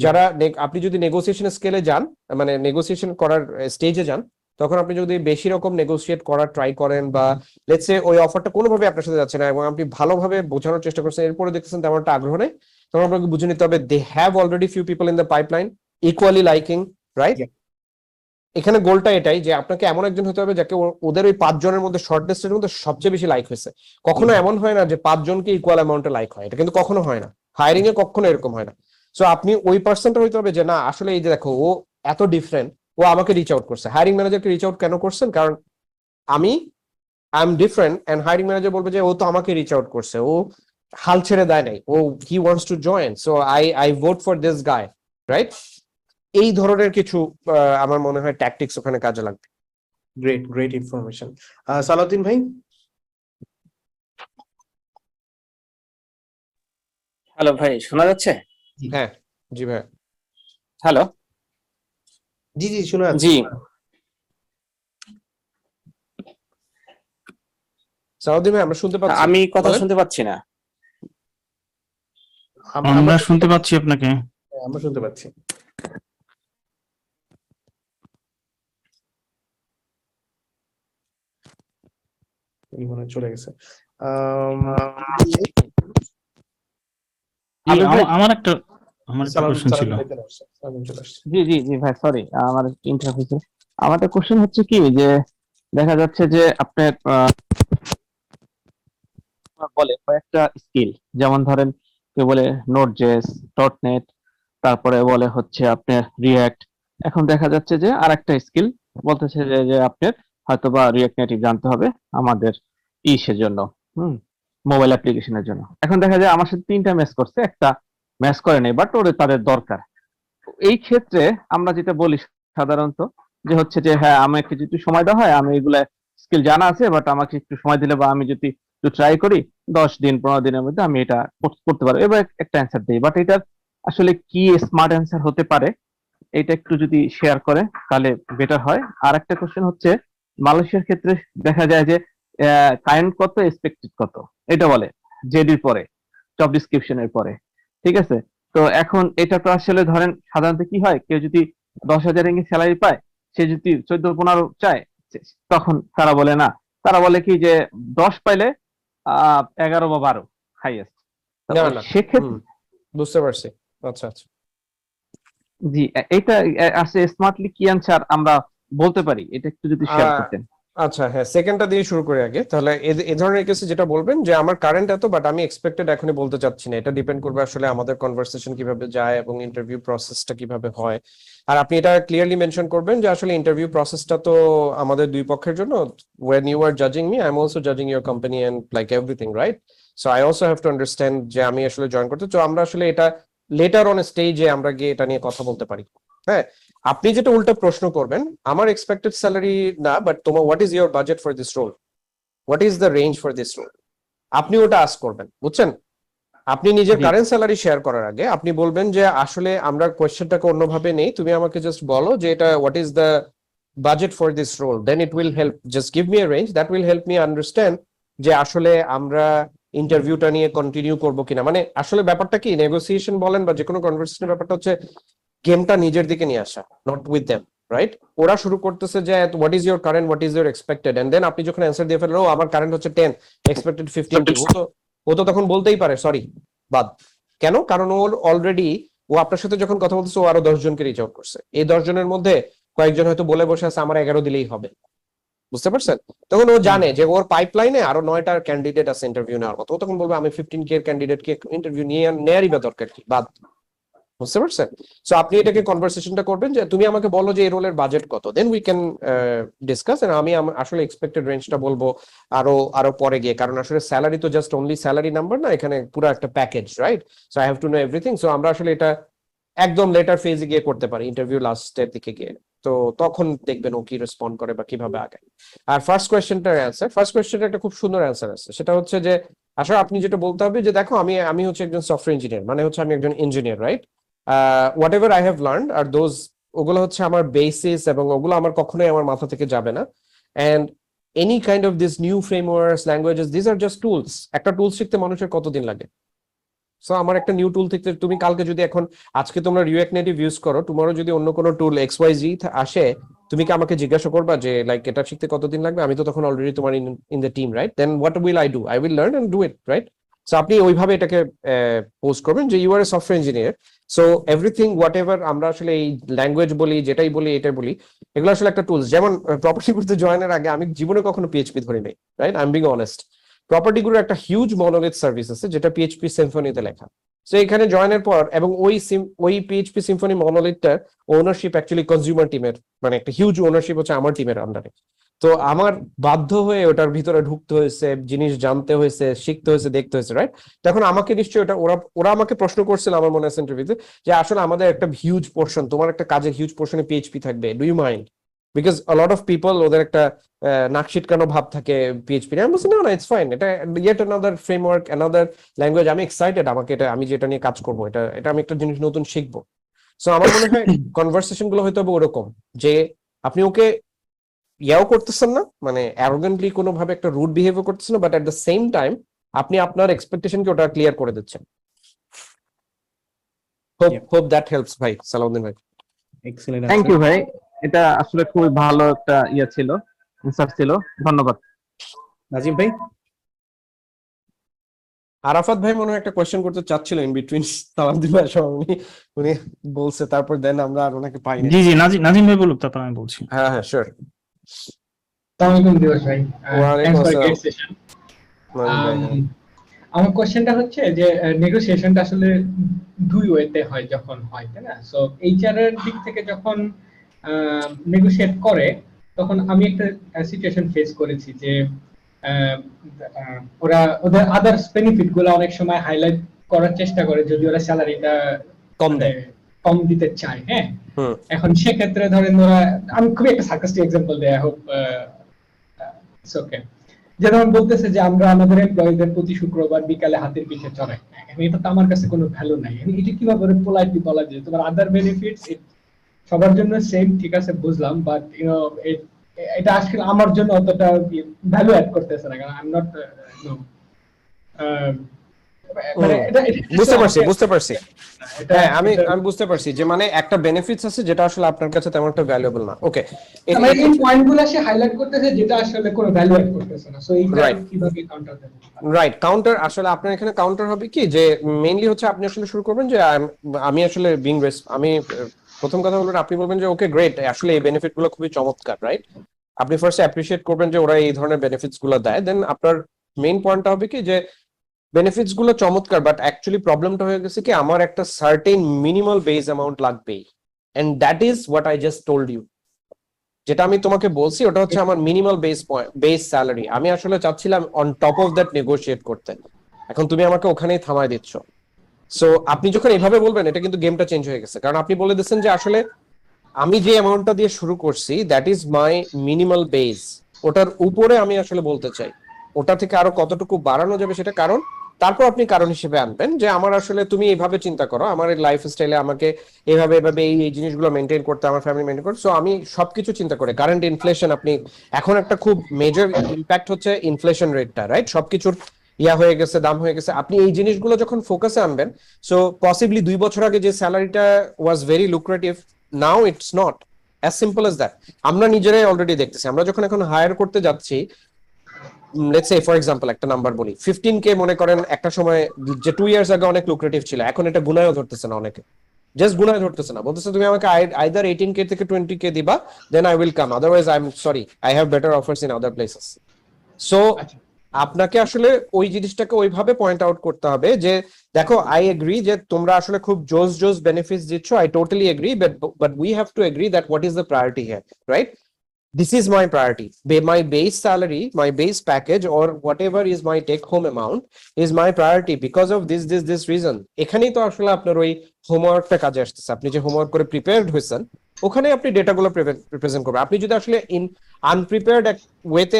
Speaker 2: যারা আপনি যদি নেগোসিয়েশন স্কেলে যান, মানে নেগোসিয়েশন করার স্টেজে যান, তখন আপনি যদি বেশি রকম নেগোসিয়েট করার ট্রাই করেন বা লেটস সে ওই অফারটা কোনোভাবে আপনার সাথে যাচ্ছে না এবং আপনি ভালোভাবে বোঝানোর চেষ্টা করছেন, এরপরে দেখতেছেন তেমন একটা আগ্রহ নেই, তখন আপনাকে বুঝে নিতে হবে they have already few people in the pipeline equally liking, right? এখানে গোলটা এটাই যে আপনাকে এমন একজন হতে হবে যাকে ওদের ওই 5 জনের মধ্যে শর্ট লিস্টের মধ্যে সবচেয়ে বেশি লাইক হয়েছে। কখনো এমন হয় না যে 5 জনকে ইকুয়াল অ্যামাউন্টে লাইক হয়, এটা কিন্তু কখনো হয় না, হায়ারিং এ কখনো এরকম হয় না। সো আপনি ওই পার্সনটা হইতে হবে যে না আসলে এই যে দেখো ও এত ডিফারেন্ট, ও আমাকে রিচ আউট করছে। হায়ারিং ম্যানেজারকে রিচ আউট কেন করছেন? কারণ I am different, and hiring manager বলবে যে ও তো আমাকে রিচ আউট করছে, ও হাল ছেড়ে দেয় নাই, ও he wants to join, so I vote for this guy, right? এই ধরনের কিছু আমার মনে হয় ট্যাকটিক্স ওখানে কাজে লাগবে।
Speaker 1: Great information. সালাউদ্দিন ভাই।
Speaker 4: হ্যালো ভাই, শোনা যাচ্ছে?
Speaker 2: হ্যাঁ জি ভাই।
Speaker 4: হ্যালো।
Speaker 1: জি শোনা যাচ্ছে।
Speaker 4: জি।
Speaker 2: সাউদ্দিন ভাই আমরা শুনতে পাচ্ছি,
Speaker 4: আমি কথা শুনতে পাচ্ছি না।
Speaker 5: আমরা শুনতে পাচ্ছি আপনাকে।
Speaker 1: আমরা শুনতে পাচ্ছি। মনে হয় চলে গেছে।
Speaker 5: আমার একটা কোশ্চেন ছিল।
Speaker 4: জি জি জি ভাই, সরি আমার ইন্টারভিউ। আমার একটা কোশ্চেন হচ্ছে কি যে দেখা যাচ্ছে যে আপনার বলে কয়েকটা স্কিল, যেমন ধরেন কেউ বলে নোড.জেএস, ডটনেট, তারপরে বলে হচ্ছে আপনার রিয়্যাক্ট। এখন দেখা যাচ্ছে যে আরেকটা স্কিল বলতেছে যে আপনার হয়তোবা রিয়্যাক্ট নেটিভ জানতে হবে আমাদের ইসের জন্য, মোবাইল অ্যাপ্লিকেশনের জন্য। এখন দেখা যায় আমার সাথে 3টা ম্যাচ করছে, একটা ম্যাচ করে নাই, বাট ওরে তাদের দরকার। এই ক্ষেত্রে আমরা যেটা বলি সাধারণত যে হচ্ছে যে হ্যাঁ আমাকে যদি সময় দেওয়া হয়, আমি এগুলা স্কিল জানা আছে, বাট আমাকে একটু সময় দিলে বা আমি যদি একটু ট্রাই করি 10 দিন 15 দিনের মধ্যে আমি এটা করতে পারবো, এবার একটা অ্যান্সার দিই। বাট এটার আসলে কি স্মার্ট অ্যান্সার হতে পারে, এটা একটু যদি শেয়ার করে তাহলে বেটার হয়। আর একটা কোশ্চেন হচ্ছে মালয়েশিয়ার ক্ষেত্রে দেখা যায় যে কারেন্ট কত, এক্সপেক্টেড কত, এটা বলে জেডির পরে, জব ডিসক্রিপশনের পরে, ঠিক আছে? তো এখন এটা তো আসলে ধরেন সাধারণত কি হয়, কেউ যদি 10,000 রিঙ্গিত স্যালারি পায়, সে যদি 14-15 চায়, তখন তারা বলে না, তারা বলে কি যে 10 পাইলে 11 বা 12 হাইয়েস্ট।
Speaker 2: না
Speaker 4: সেক্ষেত্রে
Speaker 2: বুঝতে পারছি। আচ্ছা আচ্ছা,
Speaker 4: জি, এটা আসলে স্মার্টলি কি অ্যান্সার আমরা বলতে পারি, এটা একটু যদি শেয়ার করতেন।
Speaker 2: আচ্ছা হ্যাঁ, সেকেন্ডটা দিয়ে শুরু করি আগে। তাহলে এ ধরনের কেসে যেটা বলবেন যে আমার কারেন্ট এত, বাট আমি এক্সপেক্টেড এখনই বলতে চাচ্ছি না, এটা ডিপেন্ড করবে আসলে আমাদের কনভারসেশন কিভাবে যায় এবং ইন্টারভিউ প্রসেসটা কিভাবে হয়। আর আপনি এটা ক্লিয়ারলি মেনশন করবেন যে আসলে ইন্টারভিউ প্রসেসটা তো আমাদের দুই পক্ষের জন্য, when you are judging me I'm also judging your company and like everything, right? So I also have to understand যে আমি আসলে জয়েন করতে, তো আমরা আসলে এটা লেটার অন স্টেজে আমরা গিয়ে এটা নিয়ে কথা বলতে পারি। হ্যাঁ, আপনি যেটা উল্টা প্রশ্ন করবেন, আমার এক্সপেক্টেড স্যালারি না, বাট তোমার what is your budget for this role, what is the range for this role, আপনি ওটা আস্ক করবেন, বুঝছেন? আপনি নিজের কারেন্ট স্যালারি শেয়ার করার আগে আপনি বলবেন যে আসলে আমরা কোয়েশ্চেনটাকে অন্যভাবে নেই, তুমি আমাকে জাস্ট বলো যে এটা what is the budget for this role, then it will help, just give me a range, that will help me understand যে আসলে আমরা ইন্টারভিউটা নিয়ে কন্টিনিউ করবো কিনা। মানে আসলে ব্যাপারটা কি, নেগোসিয়েশন বলেন বা যে কোনো কনভারসেশনের ব্যাপারটা হচ্ছে গেমটা নিজের দিকে নিয়ে আসা, নট উইথ দেম, রাইট? ওরা শুরু করতেছে যে what is your current, what is your expected, and then আপনি যখন অ্যান্সার দিয়ে ফেলেন ও আমার কারেন্ট হচ্ছে 10, এক্সপেক্টেড 15, ও তো তখন বলতেই পারে সরি বাদ। কেন? কারণ ও অলরেডি ও আপনার সাথে যখন কথা বলতেছে ও আরো 10 জনকে রিচ আউট করছে, এই 10 জনের মধ্যে কয়েকজন হয়তো বলে বসে আছে আমার 11 দিলেই হবে, বুঝতে পারছেন? তখন ও জানে যে ওর পাইপলাইনে আরো 9টা ক্যান্ডিডেট আছে ইন্টারভিউ নেওয়ার মতো, ও তখন বলবে আমি 15K এর ক্যান্ডিডেটকে ইন্টারভিউ নিয়ে নেয়ারই বা দরকার কি, বাদ। বুঝতে পারছেন? সো আপনি এটাকে কনভারসেশনটা করবেন যে তুমি আমাকে বলো যে এই রোলের বাজেট কত, then we can discuss. And আমি আসলে এক্সপেক্টেড রেঞ্জটা বলবো আরো পরে গিয়ে, কারণ আসলে স্যালারি তো জাস্ট অনলি স্যালারি নাম্বার না, এখানে পুরো একটা package, right? So I have to know everything. So আমরা আসলে এটা একদম লেটার ফেজে গিয়ে করতে পারি, ইন্টারভিউ লাস্টের দিকে গিয়ে। তো তখন দেখবেন ও কি রেসপন্ড করে বা কিভাবে আগায়। আর ফার্স্ট কোয়েশ্চেনটার একটা খুব সুন্দর অ্যান্সার আছে, সেটা হচ্ছে যে আসলে আপনি যেটা বলতে হবে যে দেখো আমি হচ্ছে একজন সফটওয়্যার ইঞ্জিনিয়ার, মানে হচ্ছে আমি একজন engineer, right? Whatever I have learned are those, ওগুলো হচ্ছে আমার বেসিস এবং ওগুলো আমার কখনোই আমার মাথা থেকে যাবে না। And any kind of this new frameworks, languages, this are just tools. একটা টুল শিখতে মানুষের কতদিন লাগে? সো আমার একটা নিউ টুল থেকে তুমি কালকে যদি আজকে তোমরা রিঅ্যাক্ট নেটিভ ইউজ করো, টুমরো যদি অন্য কোনো টুল XYZ আসে, তুমি কি আমাকে জিজ্ঞাসা করবা যে লাইক এটা শিখতে কতদিন লাগবে? আমি তো তখন অলরেডি তোমার in the team, right? Then what will I do? I will learn and do it, right? So আপনি ওইভাবে এটাকে পোস্ট করবেন যে you are a software engineer, so everything whatever আমরা আসলে এই ল্যাঙ্গুয়েজ বলি, যেটাই বলি, এটাই বলি, এগুলো আসলে একটা টুলস। যেমন প্রপার্টি করতে জয়েনের আগে আমি জীবনে কখনো পিএইচপি ধরি নাই, right? I am being honest. Property গুলোর একটা হিউজ মনোলিথ সার্ভিস আছে যেটা পিএইচপি সিম্ফনিতে লেখা। সো এখানে জয়েনের পর, এবং ওই পিএইচপি সিম্ফনি মনোলিথটার ওনারশিপ অ্যাকচুয়ালি কনজিউমার টিমের, মানে একটা হিউজ ওনারশিপ হচ্ছে আমার টিমের আন্ডারে। তো আমার বাধ্য হয়ে ওটার ভিতরে ঢুকতে হয়েছে, জিনিস জানতে হয়েছে, শিখতে হয়েছে, দেখতে হয়েছে, রাইট? তখন আমাকে নিশ্চয়ই ওরা আমাকে প্রশ্ন করছিল আমার মনে আছে ইন্টারভিউতে, যে আসলে আমাদের একটা হিউজ পোর্শন, তোমার একটা কাজের হিউজ পোর্শনে পিএইচপি থাকবে, do you mind? Because a lot of people, ওদের একটা নাকশিটকানো ভাব থাকে পিএইচপি। আমি বলছি না, ইটস ফাইন, এটা yet another framework, another language. আমি এক্সাইটেড, আমাকে এটা, আমি যেটা নিয়ে কাজ করবো, এটা আমি একটা জিনিস নতুন শিখবো। সো আমার মনে হয় কনভারসেশন গুলো হয়তো হবে ওরকম, যে আপনি ওকে ইয়াও করতেছেন না, মানে অ্যারোগেন্টলি কোনো ভাবে একটা রুড বিহেভিয়ার করতেছেন না, but at the same time আপনি আপনার এক্সপেকটেশনকে ওটা ক্লিয়ার করে দিচ্ছেন। হোপ দ্যাট হেল্পস ভাই, সালাউদ্দিন ভাই।
Speaker 1: এক্সেলেন্ট
Speaker 4: থ্যাংক ইউ ভাই, এটা আসলে খুবই ভালো একটা ইয়ে ছিল, অ্যান্সার ছিল, ধন্যবাদ।
Speaker 1: নাজিম ভাই।
Speaker 2: আরাফাত ভাই মনে হয় একটা কোয়েশ্চেন করতে চাচ্ছিল ইন বিটুইন সালাউদ্দিন ভাই সহ, উনি বলছে, তারপর দেন আমরা আর ওনাকে পাইনি।
Speaker 5: জি জি, নাজিম ভাই বলুক, তারপর আমি বলছি।
Speaker 2: হ্যাঁ হ্যাঁ, শিওর।
Speaker 6: আসসালামু আলাইকুম দিবস ভাই।
Speaker 2: ওয়ালাইকুম
Speaker 6: থ্যাঙ্কস ফর
Speaker 2: আসসালাম।
Speaker 6: Great session.
Speaker 2: নাজিম ভাই, হ্যাঁ।
Speaker 6: আমার কোশ্চেনটা হচ্ছে যে নেগোসিয়েশনটা আসলে দুই ওয়েতে হয় যখন হয়, তাই না? সো এইচআর এর দিক থেকে যখন নেগোসিয়েট করে, তখন আমি একটা সিচুয়েশন ফেস করেছি যে ওরা ওদের আদার্স বেনিফিট গুলো অনেক সময় হাইলাইট করার চেষ্টা করে, যদি ওরা স্যালারিটা
Speaker 2: কম দেয়,
Speaker 6: কম দিতে চায়। হ্যাঁ,
Speaker 2: হুম,
Speaker 6: এখন সেক্ষেত্রে ধরেন ওরা, আমি খুবই একটা সার্কাস্টিক এক্সাম্পল দেই, আই হোপ ইটস ওকে। যেমন বলতেছে যে আমরা আমাদের এমপ্লয়ীদের প্রতি শুক্রবার বিকালে হাতের পিঠে চড়াই, এটা তো আমার কাছে কোনো ভ্যালু নাই। এটা কিভাবে পোলাইটলি বলা যায়? তোমার আদার বেনিফিটস সবার জন্য সেম, ঠিক আছে বুঝলাম, বাট এটা আসলে আমার জন্য অতটা ভ্যালু অ্যাড করতেছে না, কারণ আই এম নট মানে
Speaker 2: বুঝতে পারছি। হ্যাঁ, আমি বুঝতে পারছি যে মানে একটা বেনিফিটস আছে যেটা আসলে আপনার কাছে তেমন একটা ভ্যালুয়েবল না। ওকে,
Speaker 6: মানে এই পয়েন্টগুলো সে হাইলাইট করতেছে যেটা আসলে কোনো ভ্যালু অ্যাড করতেছে না। সো এইটা কিভাবে কাউন্টার দেব?
Speaker 2: রাইট, কাউন্টার আসলে আপনার এখানে কাউন্টার হবে কি, যে মেইনলি হচ্ছে আপনি আসলে শুরু করবেন যে আমি আসলে আমি প্রথম কথা হলো আপনি বলবেন যে ওকে গ্রেট, আসলে এই বেনিফিট গুলো খুবই চমৎকার, রাইট? আপনি ফার্স্ট অ্যাপ্রিশিয়েট করবেন যে ওরা এই ধরনের বেনিফিটস গুলো দেয়। দেন আপনার মেইন পয়েন্টটা হবে কি, যে বেনিফিটস গুলো চমৎকার, বাট অ্যাকচুয়ালি প্রবলেমটা হয়ে গেছে কি, আমার একটা সার্টেন মিনিমাল বেস অ্যামাউন্ট লাগবে, and that is what I just told you. যেটা আমি তোমাকে বলছি ওটা হচ্ছে আমার মিনিমাল বেস স্যালারি। আমি আসলে চাচ্ছিলাম on top of that negotiate করতে। এখন তুমি আমাকে ওখানেই থামায় দিচ্ছ। সো আপনি যখন এভাবে বলবেন, এটা কিন্তু গেমটা চেঞ্জ হয়ে গেছে, কারণ আপনি বলে দিচ্ছেন যে আসলে আমি যে অ্যামাউন্টটা দিয়ে শুরু করছি that is my minimal base, ওটার উপরে আমি আসলে বলতে চাই ওটা থেকে আরো কতটুকু বাড়ানো যাবে সেটা। কারণ তারপর আপনি কারণ হিসেবে আনবেন যে আমার আসলে তুমি এইভাবে চিন্তা করো, আমার লাইফ স্টাইলে আমাকে এইভাবে এই জিনিসগুলো মেনটেন করতে, আমার ফ্যামিলি মেনটেন করতে। সো আমি সবকিছু চিন্তা করে, কারেন্ট ইনফ্লেশন, আপনি এখন একটা খুব মেজর ইম্প্যাক্ট হচ্ছে ইনফ্লেশন রেটটা, রাইট? সবকিছুর হয়ে গেছে, দাম হয়ে গেছে। আপনি এই জিনিসগুলো যখন ফোকাসে আনবেন, সো পসিবলি 2 বছর আগে যে স্যালারিটা was very lucrative, now it's not as simple as that. আমরা নিজেরাই অলরেডি দেখতেছি, আমরা যখন এখন হায়ার করতে যাচ্ছি, লেটস সে ফর এক্সাম্পল একটা নাম্বার বলি, 15K মনে করেন একটা সময় যে 2 ইয়ার্স আগে অনেক লুক্রেটিভ ছিল, এখন এটা গুনায়ও ধরতেছে না, অনেকে জাস্ট গুনায় ধরতেছে না, বলতেছে তুমি আমাকে আইদার 18K থেকে 20K দিবা, then I will come, otherwise I am sorry, I have better offers in other places. So আপনাকে আসলে ওই জিনিসটাকে ওইভাবে পয়েন্ট আউট করতে হবে যে দেখো আই এগ্রি যে তোমরা আসলে খুব জোস জোস বেনিফিটস দিচ্ছ, I totally agri, but we have to agri that what is the priority here, right? This is my priority. My base salary, my base package, or whatever is my take home amount is my priority because of this reason. এখানেই তো আসলে আপনার ওই হোমওয়ার্কটা কাজে আসতেছে। আপনি যে homework করে প্রিপেয়ার্ড হয়েছেন ওখানে আপনি ডেটাগুলো প্রেজেন্ট করবেন। আপনি যদি আসলে আনপ্রিপেয়ার্ড ওয়েতে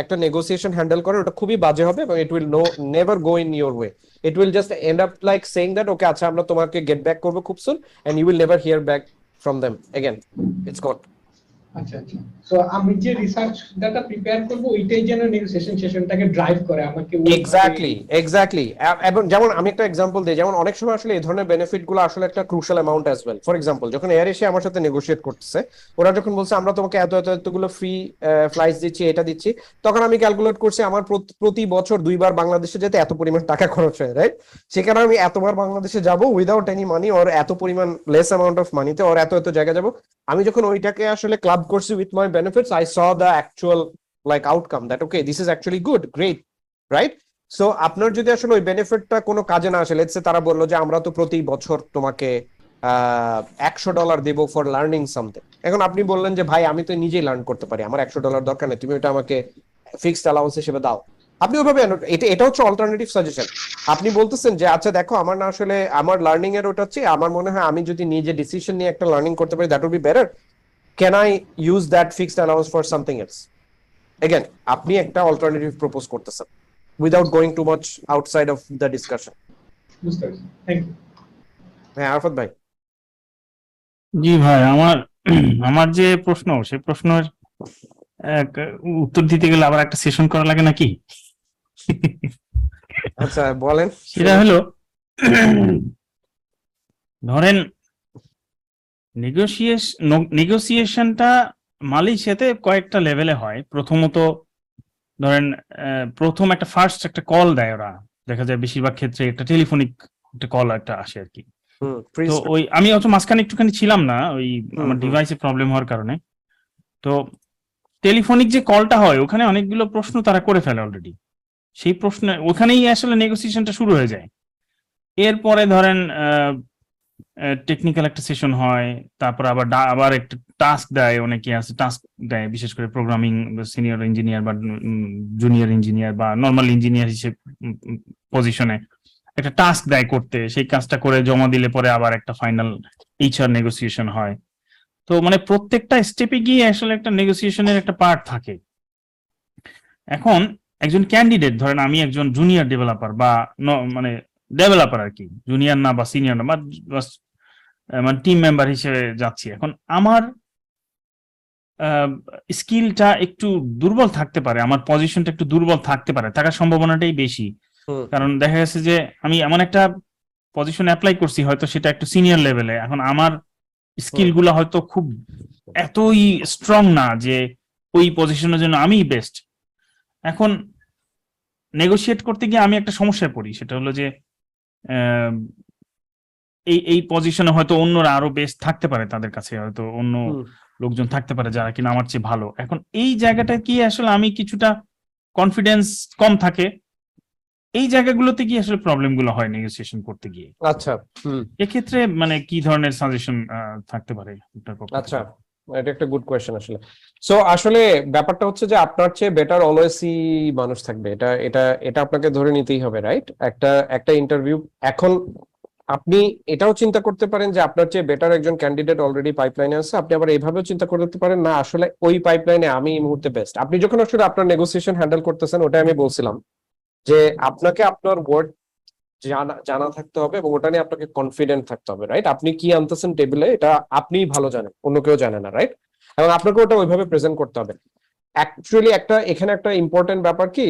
Speaker 2: একটা নেগোসিয়েশন হ্যান্ডেল করেন, ওটা খুবই বাজে হবে এবং it will never go in your way. It will just end up like saying that okay আচ্ছা আমরা তোমাকে গেট ব্যাক করবো খুব soon and you will never hear back from them again. It's got.
Speaker 6: আচ্ছা আচ্ছা, সো আমি যে research data prepare করব ওইটাই যেন নেগোসিয়েশন সেশনটাকে ড্রাইভ করে আমাকে
Speaker 2: এক্স্যাক্টলি। এবং যেমন আমি একটা এক্সাম্পল দিই, যেমন অনেক সময় আসলে এই ধরনের বেনিফিট গুলো আসলে একটা crucial amount as well. For example যখন এয়ার এসে আমার সাথে নেগোশিয়েট করতেছে, ওরা যখন বলছে আমরা তোমাকে এতগুলো ফ্রি ফ্লাইটস দিচ্ছি, এটা দিচ্ছি, তখন আমি ক্যালকুলেট করছি আমার প্রতি বছর 2 বার বাংলাদেশে যেতে এত পরিমাণ টাকা খরচ হয়, রাইট? সেখানে আমি এতবার বাংলাদেশে যাব উইদাউট এনি মানি, ওর এত পরিমাণ লেস অ্যামাউন্ট অফ মানিতে ওর এত জায়গা যাব। আমি যখন ওইটাকে আসলে ক্লাব করছি with my benefits, I saw the actual like outcome that okay this is actually good, great, right? So আপনার যদি আসলে ওই বেনিফিটটা কোনো কাজে না আসে, লেটস সে তারা বললো যে আমরা তো প্রতি বছর তোমাকে $100 দেবো ফর লার্নিং সামথিং। এখন আপনি বললেন যে ভাই আমি তো নিজেই লার্ন করতে পারি, আমার $100 দরকার নেই, তুমি ওটা আমাকে ফিক্সড অ্যালাউন্স হিসেবে দাও। আপনি ওইভাবে এটা হচ্ছে অল্টারনেটিভ সাজেশন। আপনি বলতেছেন যে আচ্ছা দেখো আমার না আসলে আমার লার্নিং এর ওটা হচ্ছে আমার মনে হয় আমি যদি নিজে ডিসিশন নিয়ে একটা লার্নিং করতে পারি that will be better, can I use that fixed allowance for something else? Again, আপনি একটা অল্টারনেটিভ প্রপোজ করতেছেন without going too much outside of the discussion.
Speaker 6: বুঝতে পারছি, থ্যাংক ইউ।
Speaker 2: হ্যাঁ আরফাত ভাই।
Speaker 5: জি ভাই, আমার যে প্রশ্ন সেই প্রশ্নের উত্তর দিতে গেলে আবার একটা সেশন করা লাগে নাকি?
Speaker 2: আচ্ছা বলেন।
Speaker 5: সেটা হলো ধরেন নেগোসিয়েশনটা মালয়েশিয়াতে কয়েকটা লেভেলে হয়। প্রথমত ধরেন প্রথম ফার্স্ট একটা কল দেয় ওরা, দেখা যায় বেশিরভাগ ক্ষেত্রে একটা টেলিফোনিক একটা কল একটা আসে আর কি। তো ওই আমি অত মাঝখানে একটুখানি ছিলাম না, ওই আমার ডিভাইসে প্রবলেম হওয়ার কারণে। তো টেলিফোনিক যে কলটা হয় ওখানে অনেকগুলো প্রশ্ন তারা করে ফেলে অলরেডি, সেই প্রশ্ন ওখানেই আসলে নেগোসিয়েশনটা শুরু হয়ে যায়। এরপরে ধরেন টেকনিক্যাল একটা সেশন হয়, তারপর আবার একটা টাস্ক দেয়, অনেকে আছে টাস্ক দেয়, বিশেষ করে প্রোগ্রামিং সিনিয়র ইঞ্জিনিয়ার বা জুনিয়র ইঞ্জিনিয়ার বা নর্মাল ইঞ্জিনিয়ার হিসেবে পজিশনে একটা টাস্ক দেয় করতে, সেই কাজটা করে জমা দিলে পরে আবার একটা ফাইনাল এইচআর নেগোসিয়েশন হয়। তো মানে প্রত্যেকটা স্টেপে গিয়ে আসলে একটা নেগোসিয়েশনের একটা পার্ট থাকে। এখন একজন ক্যান্ডিডেট, ধরেন আমি একজন জুনিয়র ডেভেলপার বা মানে ডেভেলপার আর কি, জুনিয়র না বা সিনিয়র না, বা মানে টিম মেম্বার হিসেবে যাচ্ছি। এখন আমার স্কিলটা একটু দুর্বল থাকতে পারে, আমার পজিশনটা একটু দুর্বল থাকতে পারে, থাকার সম্ভাবনাটাই বেশি। কারণ দেখা গেছে যে আমি এমন একটা পজিশন অ্যাপ্লাই করছি হয়তো সেটা একটু সিনিয়র লেভেলে, এখন আমার স্কিল গুলো হয়তো খুব এতই স্ট্রং না যে ওই পজিশনের জন্য আমি বেস্ট। এখন নেগোশিয়েট করতে গিয়ে আমি একটা সমস্যায় পড়ি, সেটা হলো যে এই পজিশনে হয়তো অন্যরা আরো বেস্ট থাকতে পারে, তাদের কাছে হয়তো অন্য লোকজন থাকতে পারে যারা কিনা আমার চেয়ে ভালো। এখন এই জায়গাটা কি আসলে আমি কিছুটা কনফিডেন্স কম থাকে, এই জায়গাগুলোতে কি আসলে প্রবলেম গুলো হয় নেগোসিয়েশন করতে গিয়ে।
Speaker 2: আচ্ছা
Speaker 5: এক্ষেত্রে মানে কি ধরনের সাজেশন থাকতে পারে?
Speaker 2: আচ্ছা এটা একটা গুড কোয়েশ্চেন আসলে। সো আসলে ব্যাপারটা হচ্ছে যে আপনার চেয়ে বেটার অলওয়েজই মানুষ থাকবে, এটা এটা এটা আপনাকে ধরে নিতেই হবে, রাইট? একটা ইন্টারভিউ, এখন আপনি এটাও চিন্তা করতে পারেন যে আপনার চেয়ে বেটার একজন ক্যান্ডিডেট অলরেডি পাইপলাইনে আছে, আপনি আবার এইভাবেও চিন্তা করতে পারেন না আসলে ওই পাইপলাইনে আমি এই মুহূর্তে বেস্ট। আপনি যখন আসলে আপনার নেগোসিয়েশন হ্যান্ডেল করতেছেন, ওটাই আমি বলছিলাম যে আপনাকে আপনার ওয়ার্ড জানা থাকতে হবে এবং ওটা নিয়ে আপনাকে কনফিডেন্ট থাকতে হবে, রাইট? আপনি কি আনতেছেন টেবিলে এটা আপনিই ভালো জানেন, অন্য কেউ জানে না, রাইট? এবং আপনাকে ওটা ওইভাবে প্রেজেন্ট করতে হবে। অ্যাকচুয়ালি এখানে একটা ইম্পর্টেন্ট ব্যাপার কি,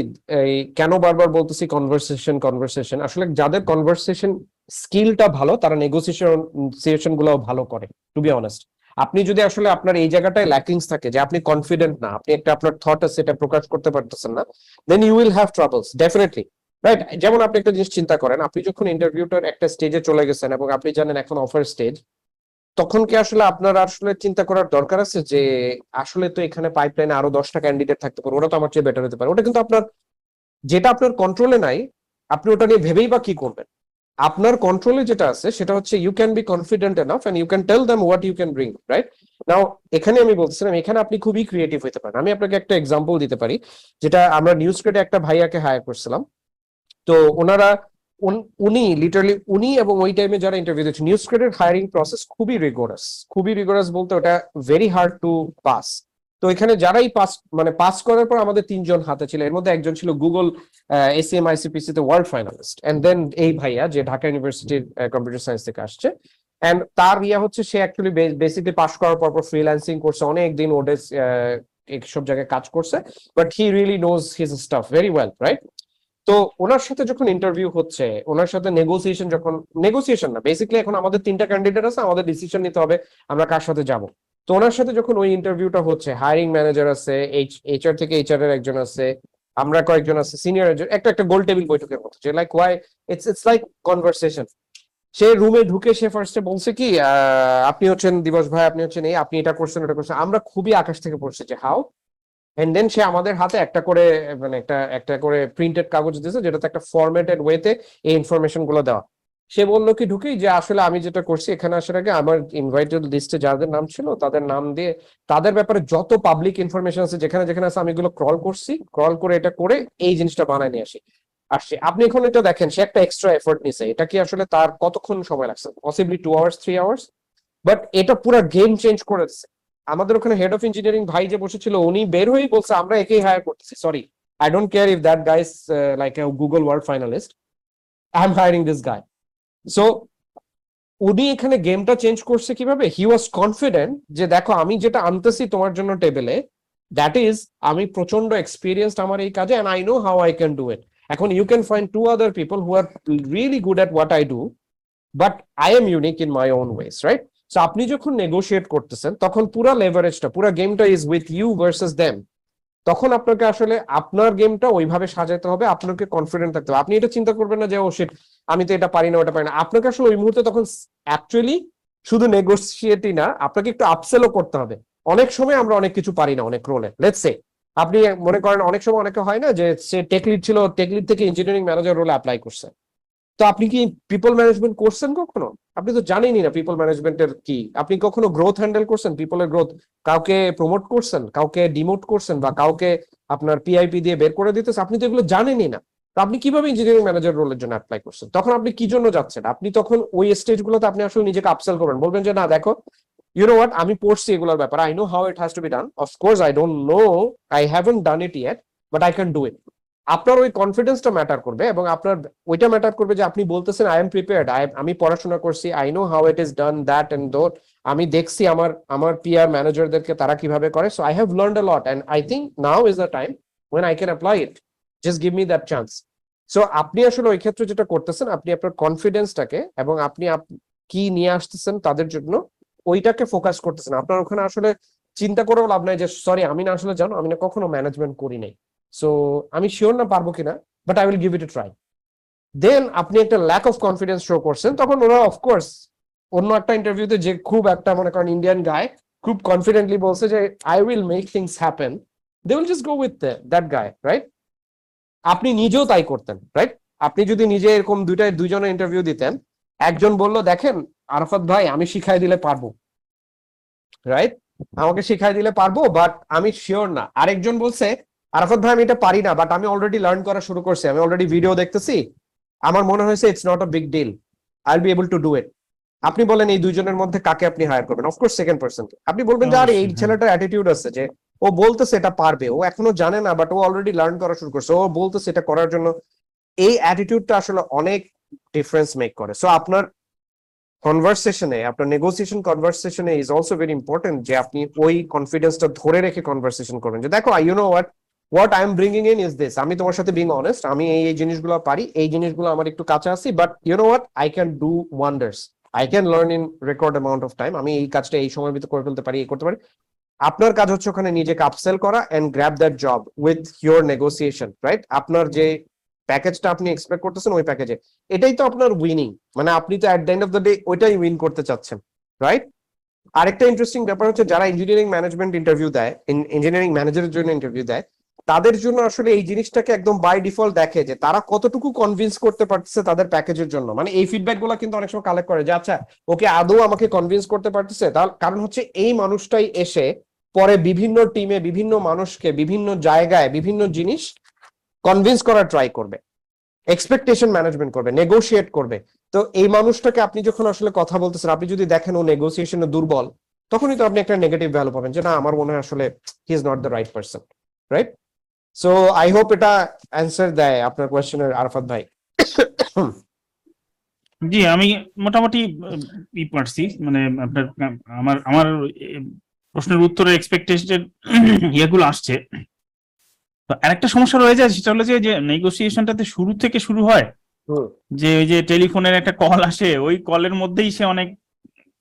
Speaker 2: এই কেন বারবার বলতেছি কনভারসেশন, আসলে যাদের কনভারসেশন স্কিলটা ভালো তারা নেগোসিয়েশন গুলো ভালো করে, টু বি অনেস্ট। আপনি যদি আসলে আপনার এই জায়গাটায় ল্যাকিংস থাকে যে আপনি কনফিডেন্ট না, আপনি আপনার থট আছে এটা প্রকাশ করতে পারতেছেন না, then you will have troubles definitely, right? যেমন আপনি একটা জিনিস চিন্তা করেন, আপনি যখন ইন্টারভিউটার একটা স্টেজে চলে গেছেন এবং আপনি জানেন এখন অফার স্টেজ, তখন কি আসলে আপনার আসলে চিন্তা করার দরকার আছে যে আসলে তো এখানে পাইপলাইনে আরো 10টা ক্যান্ডিডেট থাকতে পারে, ওরা তো আমার চেয়ে বেটার হতে পারে? ওটা কিন্তু আপনার যেটা আপনার কন্ট্রোলে নাই আপনি ওটা নিয়ে ভেবেই বা কি করবেন। আপনার কন্ট্রোলে যেটা আছে সেটা হচ্ছে you can be confident enough and you can tell them what you can bring, right? Now এখানে আমি বলছিলাম এখানে আপনি খুবই ক্রিয়েটিভ হতে পারেন। আমি আপনাকে একটা এক্সাম্পল দিতে পারি, যেটা আমরা নিউজ ক্রেডে একটা ভাইয়াকে হায়ার করছিলাম। তো ওনারা উনি লিটারালি উনি এবং ওই টাইমে যারা ইন্টারভিউ দিচ্ছে, নিউজ ক্রেডের হায়ারিং প্রসেস খুবই রিগোরাস বলতে ওটা ভেরি হার্ড টু পাস। তো এখানে যারাই পাস করার পর আমাদের 3 জন হাতে ছিল, এর মধ্যে একজন ছিল গুগল এসিএম আইসিপিসি তে ওয়ার্ল্ড ফাইনালিস্ট, এন্ড দেন এই ভাইয়া যে ঢাকা ইউনিভার্সিটির কম্পিউটার সায়েন্স থেকে আসছে। এন্ড তার হচ্ছে সে অ্যাকচুয়ালি বেসিকলি পাস করার পর ফ্রিল্যান্সিং করছে, অনেকদিন ওডেস সব জায়গায় কাজ করছে, but he really knows his staff very well, right? তো ওনার সাথে যখন ইন্টারভিউ হচ্ছে, ওনার সাথে নেগোসিয়েশন না, বেসিক্যালি এখন আমাদের 3টা ক্যান্ডিডেট আছে, আমাদের ডিসিশন নিতে হবে আমরা কার সাথে যাব। তো ওনার সাথে যখন ওই ইন্টারভিউটা হচ্ছে, হায়ারিং ম্যানেজার আছে, এইচআর থেকে এইচআর এর একজন আছে, আমরা কয়েকজন আছে, সিনিয়র একজন, একটা গোল টেবিল বৈঠকের মতো, যে like why it's like conversation. সে রুমে ঢুকে সে ফার্স্টে বলছে কি আপনি হচ্ছেন দিবস ভাই, আপনি হচ্ছেন এই, আপনি এটা করছেন ওটা করছেন, আমরা খুবই আকাশ থেকে পড়ছি যে হাউ। এন্ড দেন সে আমাদের হাতে একটা করে একটা করে প্রিন্টেড কাগজ দিয়েছে, যেটাতে একটা ফরম্যাটেড ওয়েতে এই ইনফরমেশন গুলো দেওয়া। সে বললো কি ঢুকেই যে আসলে আমি যেটা করছি এখানে আসার আগে আমার ইনভাইটেড লিস্টে যাদের নাম ছিল তাদের নাম দিয়ে তাদের ব্যাপারে যত পাবলিক ইনফরমেশন আছে যেখানে যেখানে আছে আমি এগুলো ক্রল করে এটা করে এই জিনিসটা বানায় নিয়ে আসছি। আপনি এখন এটা দেখেন, সে একটা এক্সট্রা এফোর্ট নিছে, এটা কি আসলে তার কতক্ষণ সময় লাগছে? পসিবলি 2 আওয়ার্স 3 আওয়ার্স, বাট এটা পুরো গেম চেঞ্জ করে দিচ্ছে। আমাদের ওখানে হেড অফ ইঞ্জিনিয়ারিং ভাই যে বসেছিল উনি বের হয়েই বলছে আমরা একেই হায়ার করতেছি, sorry I don't care if that guys like a Google world finalist, I am hiring this guy. So উনি এখানে গেমটা চেঞ্জ করছে কিভাবে? হি ওয়াজ কনফিডেন্ট যে দেখো আমি যেটা আনতেছি তোমার জন্য টেবিলে, দ্যাট ইজ আমি প্রচন্ড এক্সপিরিয়েন্সড আমার এই কাজে, and I know how I can do it. এখন you can find 2 other people who are really good at what I do, but I am unique in my own ways, right? So আপনি যখন negotiate করতেছেন তখন পুরো লেভারেজটা, পুরো গেমটা is with you versus them. তখন আপনাকে আসলে আপনার গেমটা ওইভাবে সাজাতে হবে, আপনাকে কনফিডেন্ট থাকতে হবে। আপনি এটা চিন্তা করবেন না যে ও শিট আমি তো এটা পারি না ওটা পারি না। আপনাকে আসলে ওই মুহূর্তে তখন অ্যাকচুয়ালি শুধু নেগোসিয়েটই না, আপনাকে একটু আপসেলও করতে হবে। অনেক সময় আমরা অনেক কিছু পারি না অনেক রোলে, লেটস সে আপনি মনে করেন অনেক সময় অনেকে হয় না যে সে টেক লিড ছিল, টেক লিড থেকে ইঞ্জিনিয়ারিং ম্যানেজার রোলে অ্যাপ্লাই করছে। তো আপনি কি পিপল ম্যানেজমেন্ট করছেন কখনো? আপনি তো জানেনই না পিপল ম্যানেজমেন্টের কি। আপনি কখনো গ্রোথ হ্যান্ডেল করছেন, পিপলের গ্রোথ, কাউকে প্রমোট করছেন, কাউকে ডিমোট করছেন, বা কাউকে আপনার পিআইপি দিয়ে বের করে দিতেছে? আপনি তো এগুলো জানেনই না। তো আপনি কিভাবে ইঞ্জিনিয়ারিং ম্যানেজার রোলের জন্য অ্যাপ্লাই করছেন? তখন আপনি কি জন্য যাচ্ছেন? আপনি তখন ওই স্টেজ গুলোতে আপনি আসলে নিজেকে আপসেল করবেন, বলবেন যে না দেখো ইউ নো হোয়াট, আমি পড়ছি এগুলোর ব্যাপারে, I know how it has to be done, of course I don't know, I haven't done it yet, but I can do ইট। আপনার ওই কনফিডেন্সটা ম্যাটার করবে, এবং আপনার ওইটা ম্যাটার করবে যে আপনি বলতেছেন আই এম প্রিপেয়ার্ড, আমি পড়াশোনা করছি, I know how it is done that and that, আমি দেখছি আমার পিআর ম্যানেজারদেরকে তারা কিভাবে করে, so I have learned a lot and I think now is the time when I can apply it, just give me that chance. So আপনি আসলে ওই ক্ষেত্রে যেটা করতেছেন, আপনি আপনার কনফিডেন্সটাকে এবং আপনি কি নিয়ে আসতেছেন তাদের জন্য ওইটাকে ফোকাস করতেছেন। আপনার ওখানে আসলে চিন্তা করেও লাভ নাই যে সরি আমি না আসলে জানো আমি না কখনো ম্যানেজমেন্ট করি নাই, সো আমি শিওর না পারবো কিনা, but I will give it a try. Then আপনি একটা ল্যাক অফ কনফিডেন্স শো করছেন, তখন ওরা অফকোর্স অন্য একটা ইন্টারভিউতে যে খুব একটা মনে করেন ইন্ডিয়ান গায় খুব কনফিডেন্টলি বলছে যে I will make things happen, they will just go with that guy, right? আপনি নিজেও তাই করতেন, রাইট? আপনি যদি নিজে এরকম দুইজনের ইন্টারভিউ দিতেন, একজন বলল দেখেন আরাফাত ভাই আমি শিখাই দিলে পারবো, রাইট? আমাকে শিখাই দিলে পারবো, বাট আমি শিওর না। আরেকজন বলছে আরাফাত ভাই আমি এটা পারি না, বাট আমি অলরেডি লার্ন করা শুরু করছি, আমি অলরেডি ভিডিও দেখতেছি, আমার মনে হয়েছে it's not a big deal, I will be able to do it. আপনি বলেন এই দুইজনের মধ্যে কাকে আপনি হায়ার করবেন? Of course second person. আপনি বলবেন যে আরে এই ছেলেটার অ্যাটিটিউড আছে, যে ও বলতেছে এটা পারবে, ও এখনো জানে না বাট ও অলরেডি লার্ন করা শুরু করছে, ও বলতেছে এটা করার জন্য। এই অ্যাটিটিউডটা আসলে অনেক ডিফারেন্স মেক করে। সো আপনার কনভারসেশনে, আপনার নেগোসিয়েশন কনভারসেশনে ইজ অলসো ভেরি ইম্পর্টেন্ট যে আপনি ওই কনফিডেন্সটা ধরে রেখে কনভারসেশন করবেন, যে দেখো you know what I am bringing in is this, আমি তোমার সাথে বিং অনেস্ট, আমি এই জিনিসগুলো পারি, এই জিনিসগুলো আমার একটু কাছে আসি, but you know what I can do wonders, I can learn in record amount of time, আমি এই কাজটা এই সময়ের ভিতরে করে ফেলতে পারি, এই করতে পারি। আপনার কাজ হচ্ছে ওখানে নিজেকে আপসেল করা and grab that job with your negotiation, right? আপনার যে প্যাকেজটা আপনি এক্সপেক্ট করতেছেন ওই প্যাকেজে, এটাই তো আপনার উইনিং, মানে আপনি তো এট the end of the day ওইটাই উইন করতে চাচ্ছেন, রাইট? আরেকটা ইন্টারেস্টিং ব্যাপার হচ্ছে যারা ইঞ্জিনিয়ারিং ম্যানেজমেন্ট ইন্টারভিউ দেয়, ইঞ্জিনিয়ারিং ম্যানেজারের জন্য ইন্টারভিউ দেয়, তাদের জন্য আসলে এই জিনিসটাকে একদম বাই ডিফল্ট দেখে যে তারা কতটুকু কনভিন্স করতে পারতেছে তাদের প্যাকেজের জন্য, মানে এই ফিডব্যাক গুলো কিন্তু অনেক সময় কালেক্ট করে যে আচ্ছা ওকে আদৌ আমাকে কনভিন্স করতে পারতেছে, তার কারণ হচ্ছে এই মানুষটাই এসে পরে বিভিন্ন টিমে বিভিন্ন মানুষকে বিভিন্ন জায়গায় বিভিন্ন জিনিস কনভিন্স করার ট্রাই করবে, এক্সপেকটেশন ম্যানেজমেন্ট করবে, নেগোশিয়েট করবে। তো এই মানুষটাকে আপনি যখন আসলে কথা বলতেছেন, আপনি যদি দেখেন ও নেগোসিয়েশনে দুর্বল, তখনই তো আপনি একটা নেগেটিভ ভ্যালু পাবেন যে না আমার মনে হয় আসলে he is not the right person, right? So I hope এটা অ্যান্সার দেয় আপনার কোয়েশ্চেনের, আরাফাত ভাই।
Speaker 5: জি, আমি মোটামুটি পারছি, মানে আপনার আমার আমার প্রশ্নের উত্তরে এক্সপেকটেশন ইয়েগুলো আসছে। তো আরেকটা সমস্যা রয়ে যায়, সেটা হলো যে নেগোসিয়েশনটাতে শুরু থেকে শুরু হয়, যে ওই যে টেলিফোনের একটা কল আসে, ওই কলের মধ্যেই সে অনেক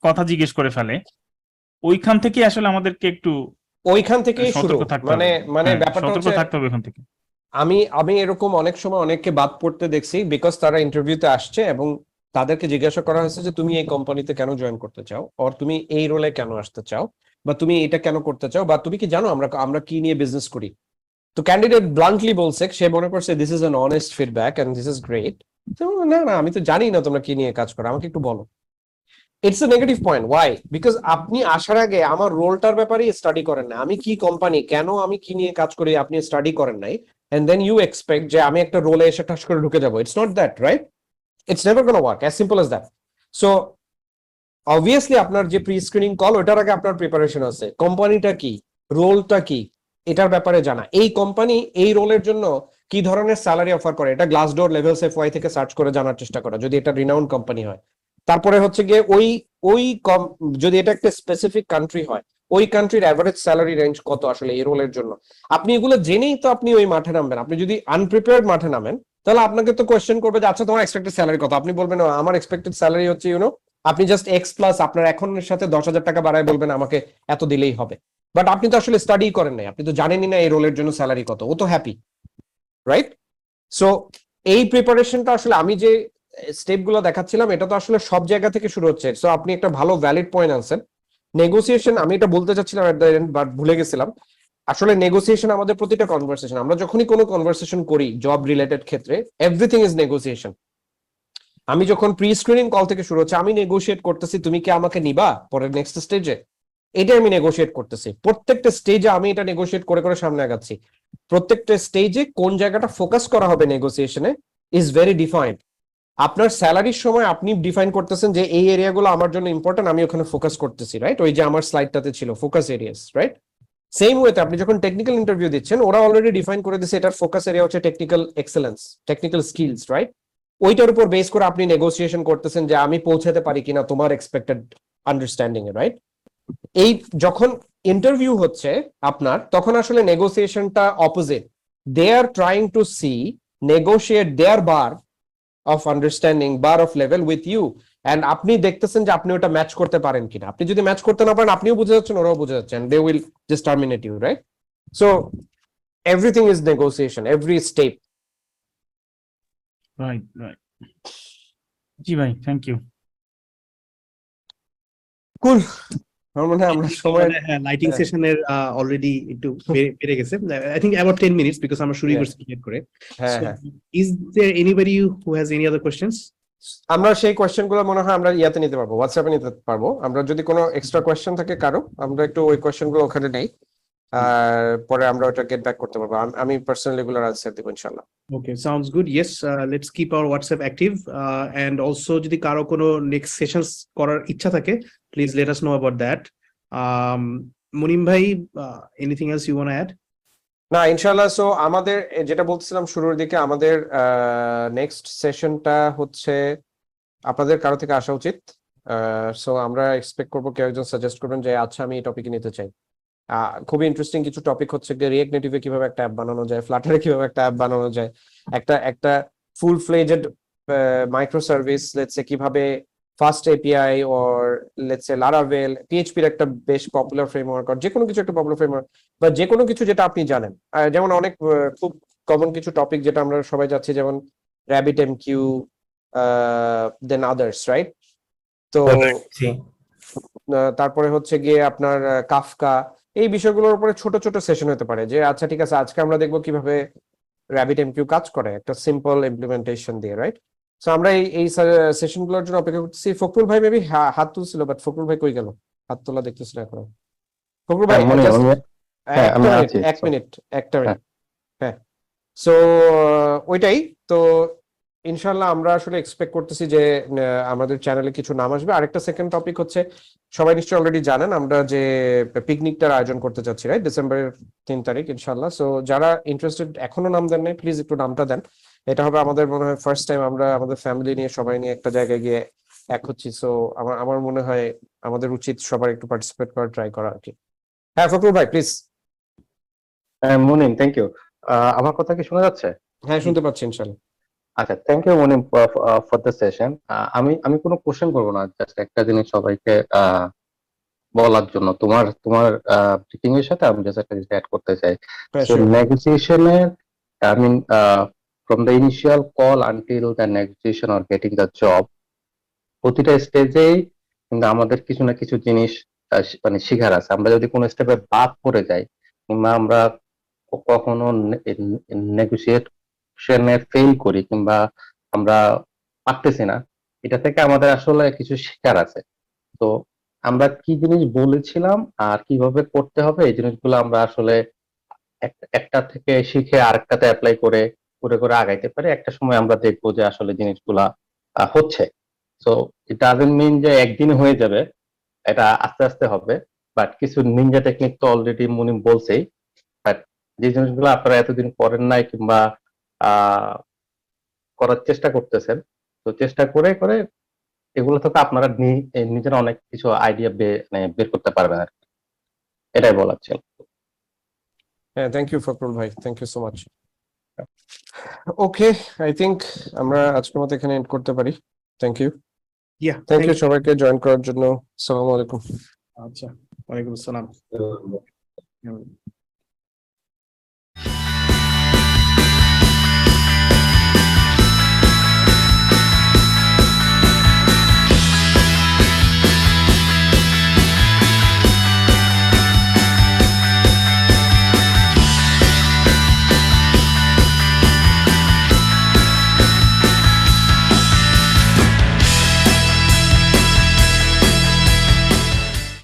Speaker 5: কথা জিজ্ঞেস করে ফেলে। ওইখান থেকে আসলে আমাদেরকে একটু
Speaker 2: ওইখান থেকেই শুরু,
Speaker 5: সতর্ক থাকতে
Speaker 2: মানে
Speaker 5: হবে।
Speaker 2: মানে
Speaker 5: হ্যাঁ,
Speaker 2: ব্যাপারটা
Speaker 5: সতর্ক
Speaker 2: হচ্ছে
Speaker 5: থাকতে হবে ওখান থেকে।
Speaker 2: আমি আমি এরকম অনেক সময় অনেককে বাদ পড়তে দেখছি, বিকজ তারা ইন্টারভিউতে আসছে এবং তাদেরকে জিজ্ঞাসা করা হয়েছে যে তুমি এই কোম্পানিতে কেন জয়েন করতে চাও, অর তুমি এই রোলে কেন আসতে চাও, বা তুমি এটা কেন করতে চাও, বা তুমি কি জানো আমরা আমরা কি নিয়ে বিজনেস করি। তো ক্যান্ডিডেট ব্লান্টলি বলছে, সে মনে করছে this is an honest feedback and this is great. না না, আমি তো জানি না তোমরা কি নিয়ে কাজ করো, আমাকে একটু বলো। It's a negative point. Why? Because আপনি আসার আগে আমার রোলটার ব্যাপারে স্টাডি করেন না, আমি কি কোম্পানি, কেন আমি কি নিয়ে কাজ করি আপনি স্টাডি করেন নাই, এন্ড দেন ইউ এক্সপেক্ট যে আমি একটা রোলে এসে ঠাস করে ঢুকে যাবো। It's not that, right? It's never gonna work, as simple as that. So obviously আপনার যে প্রি স্ক্রিনিং কল, ওটার আগে আপনার প্রিপারেশন আছে, কোম্পানিটা কি, রোলটা কি, এটার ব্যাপারে জানা, এই কোম্পানি এই রোলের জন্য কি ধরনের স্যালারি অফার করে, এটা গ্লাসডোর, লেভেলস এফওয়াই থেকে সার্চ করে জানার চেষ্টা করা যদি এটা রিনাউন্ড কোম্পানি হয়। তারপরে হচ্ছে গিয়ে ওই ওই যদি এটা একটা স্পেসিফিক কান্ট্রি হয়, ওই কান্ট্রির অ্যাভারেজ স্যালারি রেঞ্জ কত আসলে এই রোলের জন্য। আপনি এগুলো জেনেই তো আপনি ওই মাঠে নামবেন। আপনি যদি আনপ্রিপেয়ার্ড মাঠে নামেন, তাহলে আপনাকে তো কোয়েশ্চেন করবে যে আচ্ছা তোমার এক্সপেক্টেড স্যালারি কত, আপনি বলবেন আমার এক্সপেক্টেড স্যালারি হচ্ছে আপনি জাস্ট এক্স প্লাস আপনার এখনের সাথে 10,000 টাকা বাড়ায় বলবেন আমাকে এত দিলেই হবে। বাট আপনি তো আসলে স্টাডি করেন নাই, আপনি তো জানেনই না এই রোলের জন্য স্যালারি কত, ও তো হ্যাপি, রাইট? সো এই প্রিপারেশনটা আসলে আমি যে স্টেপ গুলো দেখাচ্ছিলাম, এটা তো আসলে সব জায়গা থেকে শুরু হচ্ছে। সো আপনি একটা ভালো ভ্যালিড পয়েন্ট আনছেন। নেগোসিয়েশন, আমি এটা বলতে চাচ্ছিলাম এট দ্য এন্ড বাট ভুলে গেছিলাম। আসলে নেগোসিয়েশন আমাদের প্রতিটা কনভারসেশন, আমরা যখনই কোনো কনভারসেশন করি জব রিলেটেড ক্ষেত্রে, এভরিথিং ইজ নেগোসিয়েশন। আমি যখন প্রি স্ক্রিনিং কল থেকে শুরু হচ্ছে, আমি নেগোশিয়েট করতেছি তুমি কি আমাকে নিবা পরের নেক্সট স্টেজে, এটা আমি নেগোশিয়েট করতেছি। প্রত্যেকটা স্টেজে আমি এটা নেগোশিয়েট করে করে সামনে আগাচ্ছি। প্রত্যেকটা স্টেজে কোন জায়গাটা ফোকাস করা হবে নেগোসিয়েশনে ইজ ভেরি ডিফাইন্ড। আপনার স্যালারির সময় আপনি ডিফাইন করতেছেন যে এই এরিয়াগুলো আমার জন্য ইম্পর্টেন্ট, আমি ওখানে ফোকাস করতেছি, রাইট? ওই যে আমার স্লাইডটাতে ছিল ফোকাস এরিয়াস, রাইট? সেম ওয়েতে আপনি যখন টেকনিক্যাল ইন্টারভিউ দিচ্ছেন, ওরা অলরেডি ডিফাইন করে দিচ্ছে এটার ফোকাস এরিয়া হচ্ছে technical excellence, technical skills, right? ওইটার উপর বেস করে আপনি নেগোসিয়েশন করতেছেন যে আমি পৌঁছাতে পারি কিনা তোমার এক্সপেক্টেড আন্ডারস্ট্যান্ডিং এ, রাইট? এই যখন ইন্টারভিউ হচ্ছে আপনার, তখন আসলে নেগোসিয়েশনটা opposite. They are trying to see negotiate their bar of understanding, bar of level with you, and আপনি দেখতেছেন যে আপনি ওটা ম্যাচ করতে পারেন কিনা। আপনি যদি ম্যাচ করতে না পারেন, আপনিও বুঝে যাচ্ছেন, ওরাও বুঝে যাচ্ছেন, they will just terminate you, right? So everything is negotiation, every step.
Speaker 5: Right, right. জি ভাই, থ্যাংক ইউ।
Speaker 2: কুল। আমার মনে হয় আমরা সময়
Speaker 1: লাইটিং সেশনের অলরেডি একটু বেড়ে গেছে, I think about 10 minutes, because আমরা শুরু করছি ক্রিয়েট করে।
Speaker 2: হ্যাঁ হ্যাঁ,
Speaker 1: is there anybody who has any other questions?
Speaker 2: আমরা সেই কোয়েশ্চেন গুলো মনে হয় আমরা ইয়াতে নিতে পারবো, হোয়াটসঅ্যাপে নিতে পারবো। আমরা যদি কোনো এক্সট্রা কোয়েশ্চেন থাকে কারো, আমরা একটু ওই কোয়েশ্চেন গুলো ওখানে নেই, আর পরে আমরা ওটা গেট ব্যাক করতে পারবো। আমি পার্সোনালি এগুলোর আনসার দেবো ইনশাআল্লাহ।
Speaker 1: Okay, sounds good. Yes, let's keep our WhatsApp active. And also, যদি কারো কোনো next sessions করার ইচ্ছা থাকে, please let us know about that. Munim ভাই, anything else you want to add?
Speaker 2: না ইনশাআল্লাহ। সো আমাদের যেটা বলতেছিলাম শুরুর দিকে, আমাদের নেক্সট সেশনটা হচ্ছে আপনাদের কারো থেকে আসা উচিত। সো আমরা এক্সপেক্ট করবো কেউ একজন সাজেস্ট করবেন যে আচ্ছা আমি এই টপিকে নিতে চাই। খুবই ইন্টারেস্টিং কিছু টপিক হচ্ছে যে রিয়েক্ট নেটিভে কিভাবে একটা অ্যাপ বানানো যায়, ফ্লাটারে কিভাবে একটা অ্যাপ বানানো যায়, একটা full fledged micro service, let's say কিভাবে fast API or let's say Laravel, পিএইচপির একটা বেশ পপুলার ফ্রেমওয়ার্ক, আর যে কোনো কিছু একটা পপুলার ফ্রেমওয়ার্ক, বা যে কোনো কিছু যেটা আপনি জানেন। যেমন অনেক খুব কমন কিছু টপিক যেটা আমরা সবাই যাচ্ছি, যেমন র্যাবিট এমকিউ, দেন আদার্স, রাইট? তো তারপরে হচ্ছে গিয়ে আপনার কাফকা, এই বিষয়গুলোর উপরে ছোট ছোট সেশন হতে পারে, যে আচ্ছা ঠিক আছে আজকে আমরা দেখবো কিভাবে র্যাবিট এমকিউ কাজ করে একটা সিম্পল ইমপ্লিমেন্টেশন দিয়ে, রাইট? সো আমরা এই সেশন গুলোর জন্য অপেক্ষা করতেছি। ফখরুল ভাই মেবি হাত তুলছিল, বাট ফখরুল ভাই কই গেল? হাত তোলা দেখতেছি না এখন। ফখরুল ভাই
Speaker 7: মনে
Speaker 2: just
Speaker 7: হ্যাঁ আমি
Speaker 2: একটা মিনিট,
Speaker 7: আছি
Speaker 2: এক মিনিট, একটা
Speaker 7: হ্যাঁ।
Speaker 2: মিনিট। হ্যাঁ, সো ওইটাই তো, ইনশাল্লাহ আমরা আসলে এক্সপেক্ট করতেছি যে আমাদের চ্যানেলে কিছু নাম আসবে। আরেকটা সেকেন্ড টপিক হচ্ছে, সবাই নিশ্চয়ই অলরেডি জানেন আমরা যে পিকনিকটার আয়োজন করতে চাচ্ছি, রাইট? ডিসেম্বরের 3 তারিখ ইনশাল্লাহ। সো যারা ইন্টারেস্টেড এখনো নাম দেন নাই, প্লিজ একটু নামটা দেন। এটা হবে আমাদের মনে হয় ফার্স্ট টাইম আমরা আমাদের ফ্যামিলি নিয়ে সবাই নিয়ে একটা জায়গায় গিয়ে এক হচ্ছি। সো আমার আমার মনে হয় আমাদের উচিত সবার একটু পার্টিসিপেট করা, ট্রাই করা আর কি। হ্যাঁ ফখরুল ভাই প্লিজ।
Speaker 7: Munim, thank you. আমার কথা কি শোনা যাচ্ছে?
Speaker 2: হ্যাঁ শুনতে পাচ্ছি ইনশাল্লাহ।
Speaker 7: আচ্ছা, thank you Munim for the session. আমি আমি কোনো কোশ্চেন করবো না, জাস্ট একটা জিনিস সবাইকে বলার জন্য। তোমার তোমার ব্রিফিং এর সাথে আমি জাস্ট একটা জিনিস অ্যাড করতে চাই।
Speaker 2: হ্যাঁ,
Speaker 7: সো
Speaker 2: sure.
Speaker 7: নেগোসিয়েশনের, I mean from the initial call until the negotiation or getting the job, প্রতিটা স্টেজেই কিন্তু আমাদের কিছু না কিছু জিনিস মানে শিখার আছে। আমরা যদি কোনো স্টেপে বাদ পড়ে যাই কিংবা আমরা কখনো নেগোসিয়েশনে ফেল করি কিংবা আমরা পারতেছি না, এটা থেকে আমাদের আসলে কিছু শেখার আছে। তো আমরা কি জিনিস বলেছিলাম আর কিভাবে করতে হবে, এই জিনিসগুলো আমরা আসলে একটা থেকে শিখে আরেকটাতে অ্যাপ্লাই করে করে করে আগাইতে পারি। একটা সময় আমরা দেখবো যে আসলে জিনিসগুলা হচ্ছে। সো ইট ডাজন্ট মিন যে একদিনে হয়ে যাবে, এটা আস্তে আস্তে হবে। বাট কিছু নিনজা টেকনিক তো অলরেডি মুনিম বলছেই। বাট যে জিনিসগুলো আপনারা এতদিন করেন নাই কিংবা আহ করার চেষ্টা করতেছেন, তো চেষ্টা করে করে এগুলো থেকে আপনারা নিজেরা অনেক কিছু আইডিয়া বের করতে পারবেন আর কি। এটাই বলার ছিল।
Speaker 2: হ্যাঁ, থ্যাংক ইউ ফখরুল ভাই, thank you so much. Okay, I think আমরা আজকের মতো এখানে এন্ড করতে পারি। Thank you,
Speaker 1: Yeah,
Speaker 2: thank
Speaker 1: thank
Speaker 2: you
Speaker 1: you.
Speaker 2: সবাইকে জয়েন করার জন্য। আসসালামু আলাইকুম।
Speaker 1: আচ্ছা, ওয়ালাইকুম আসসালাম।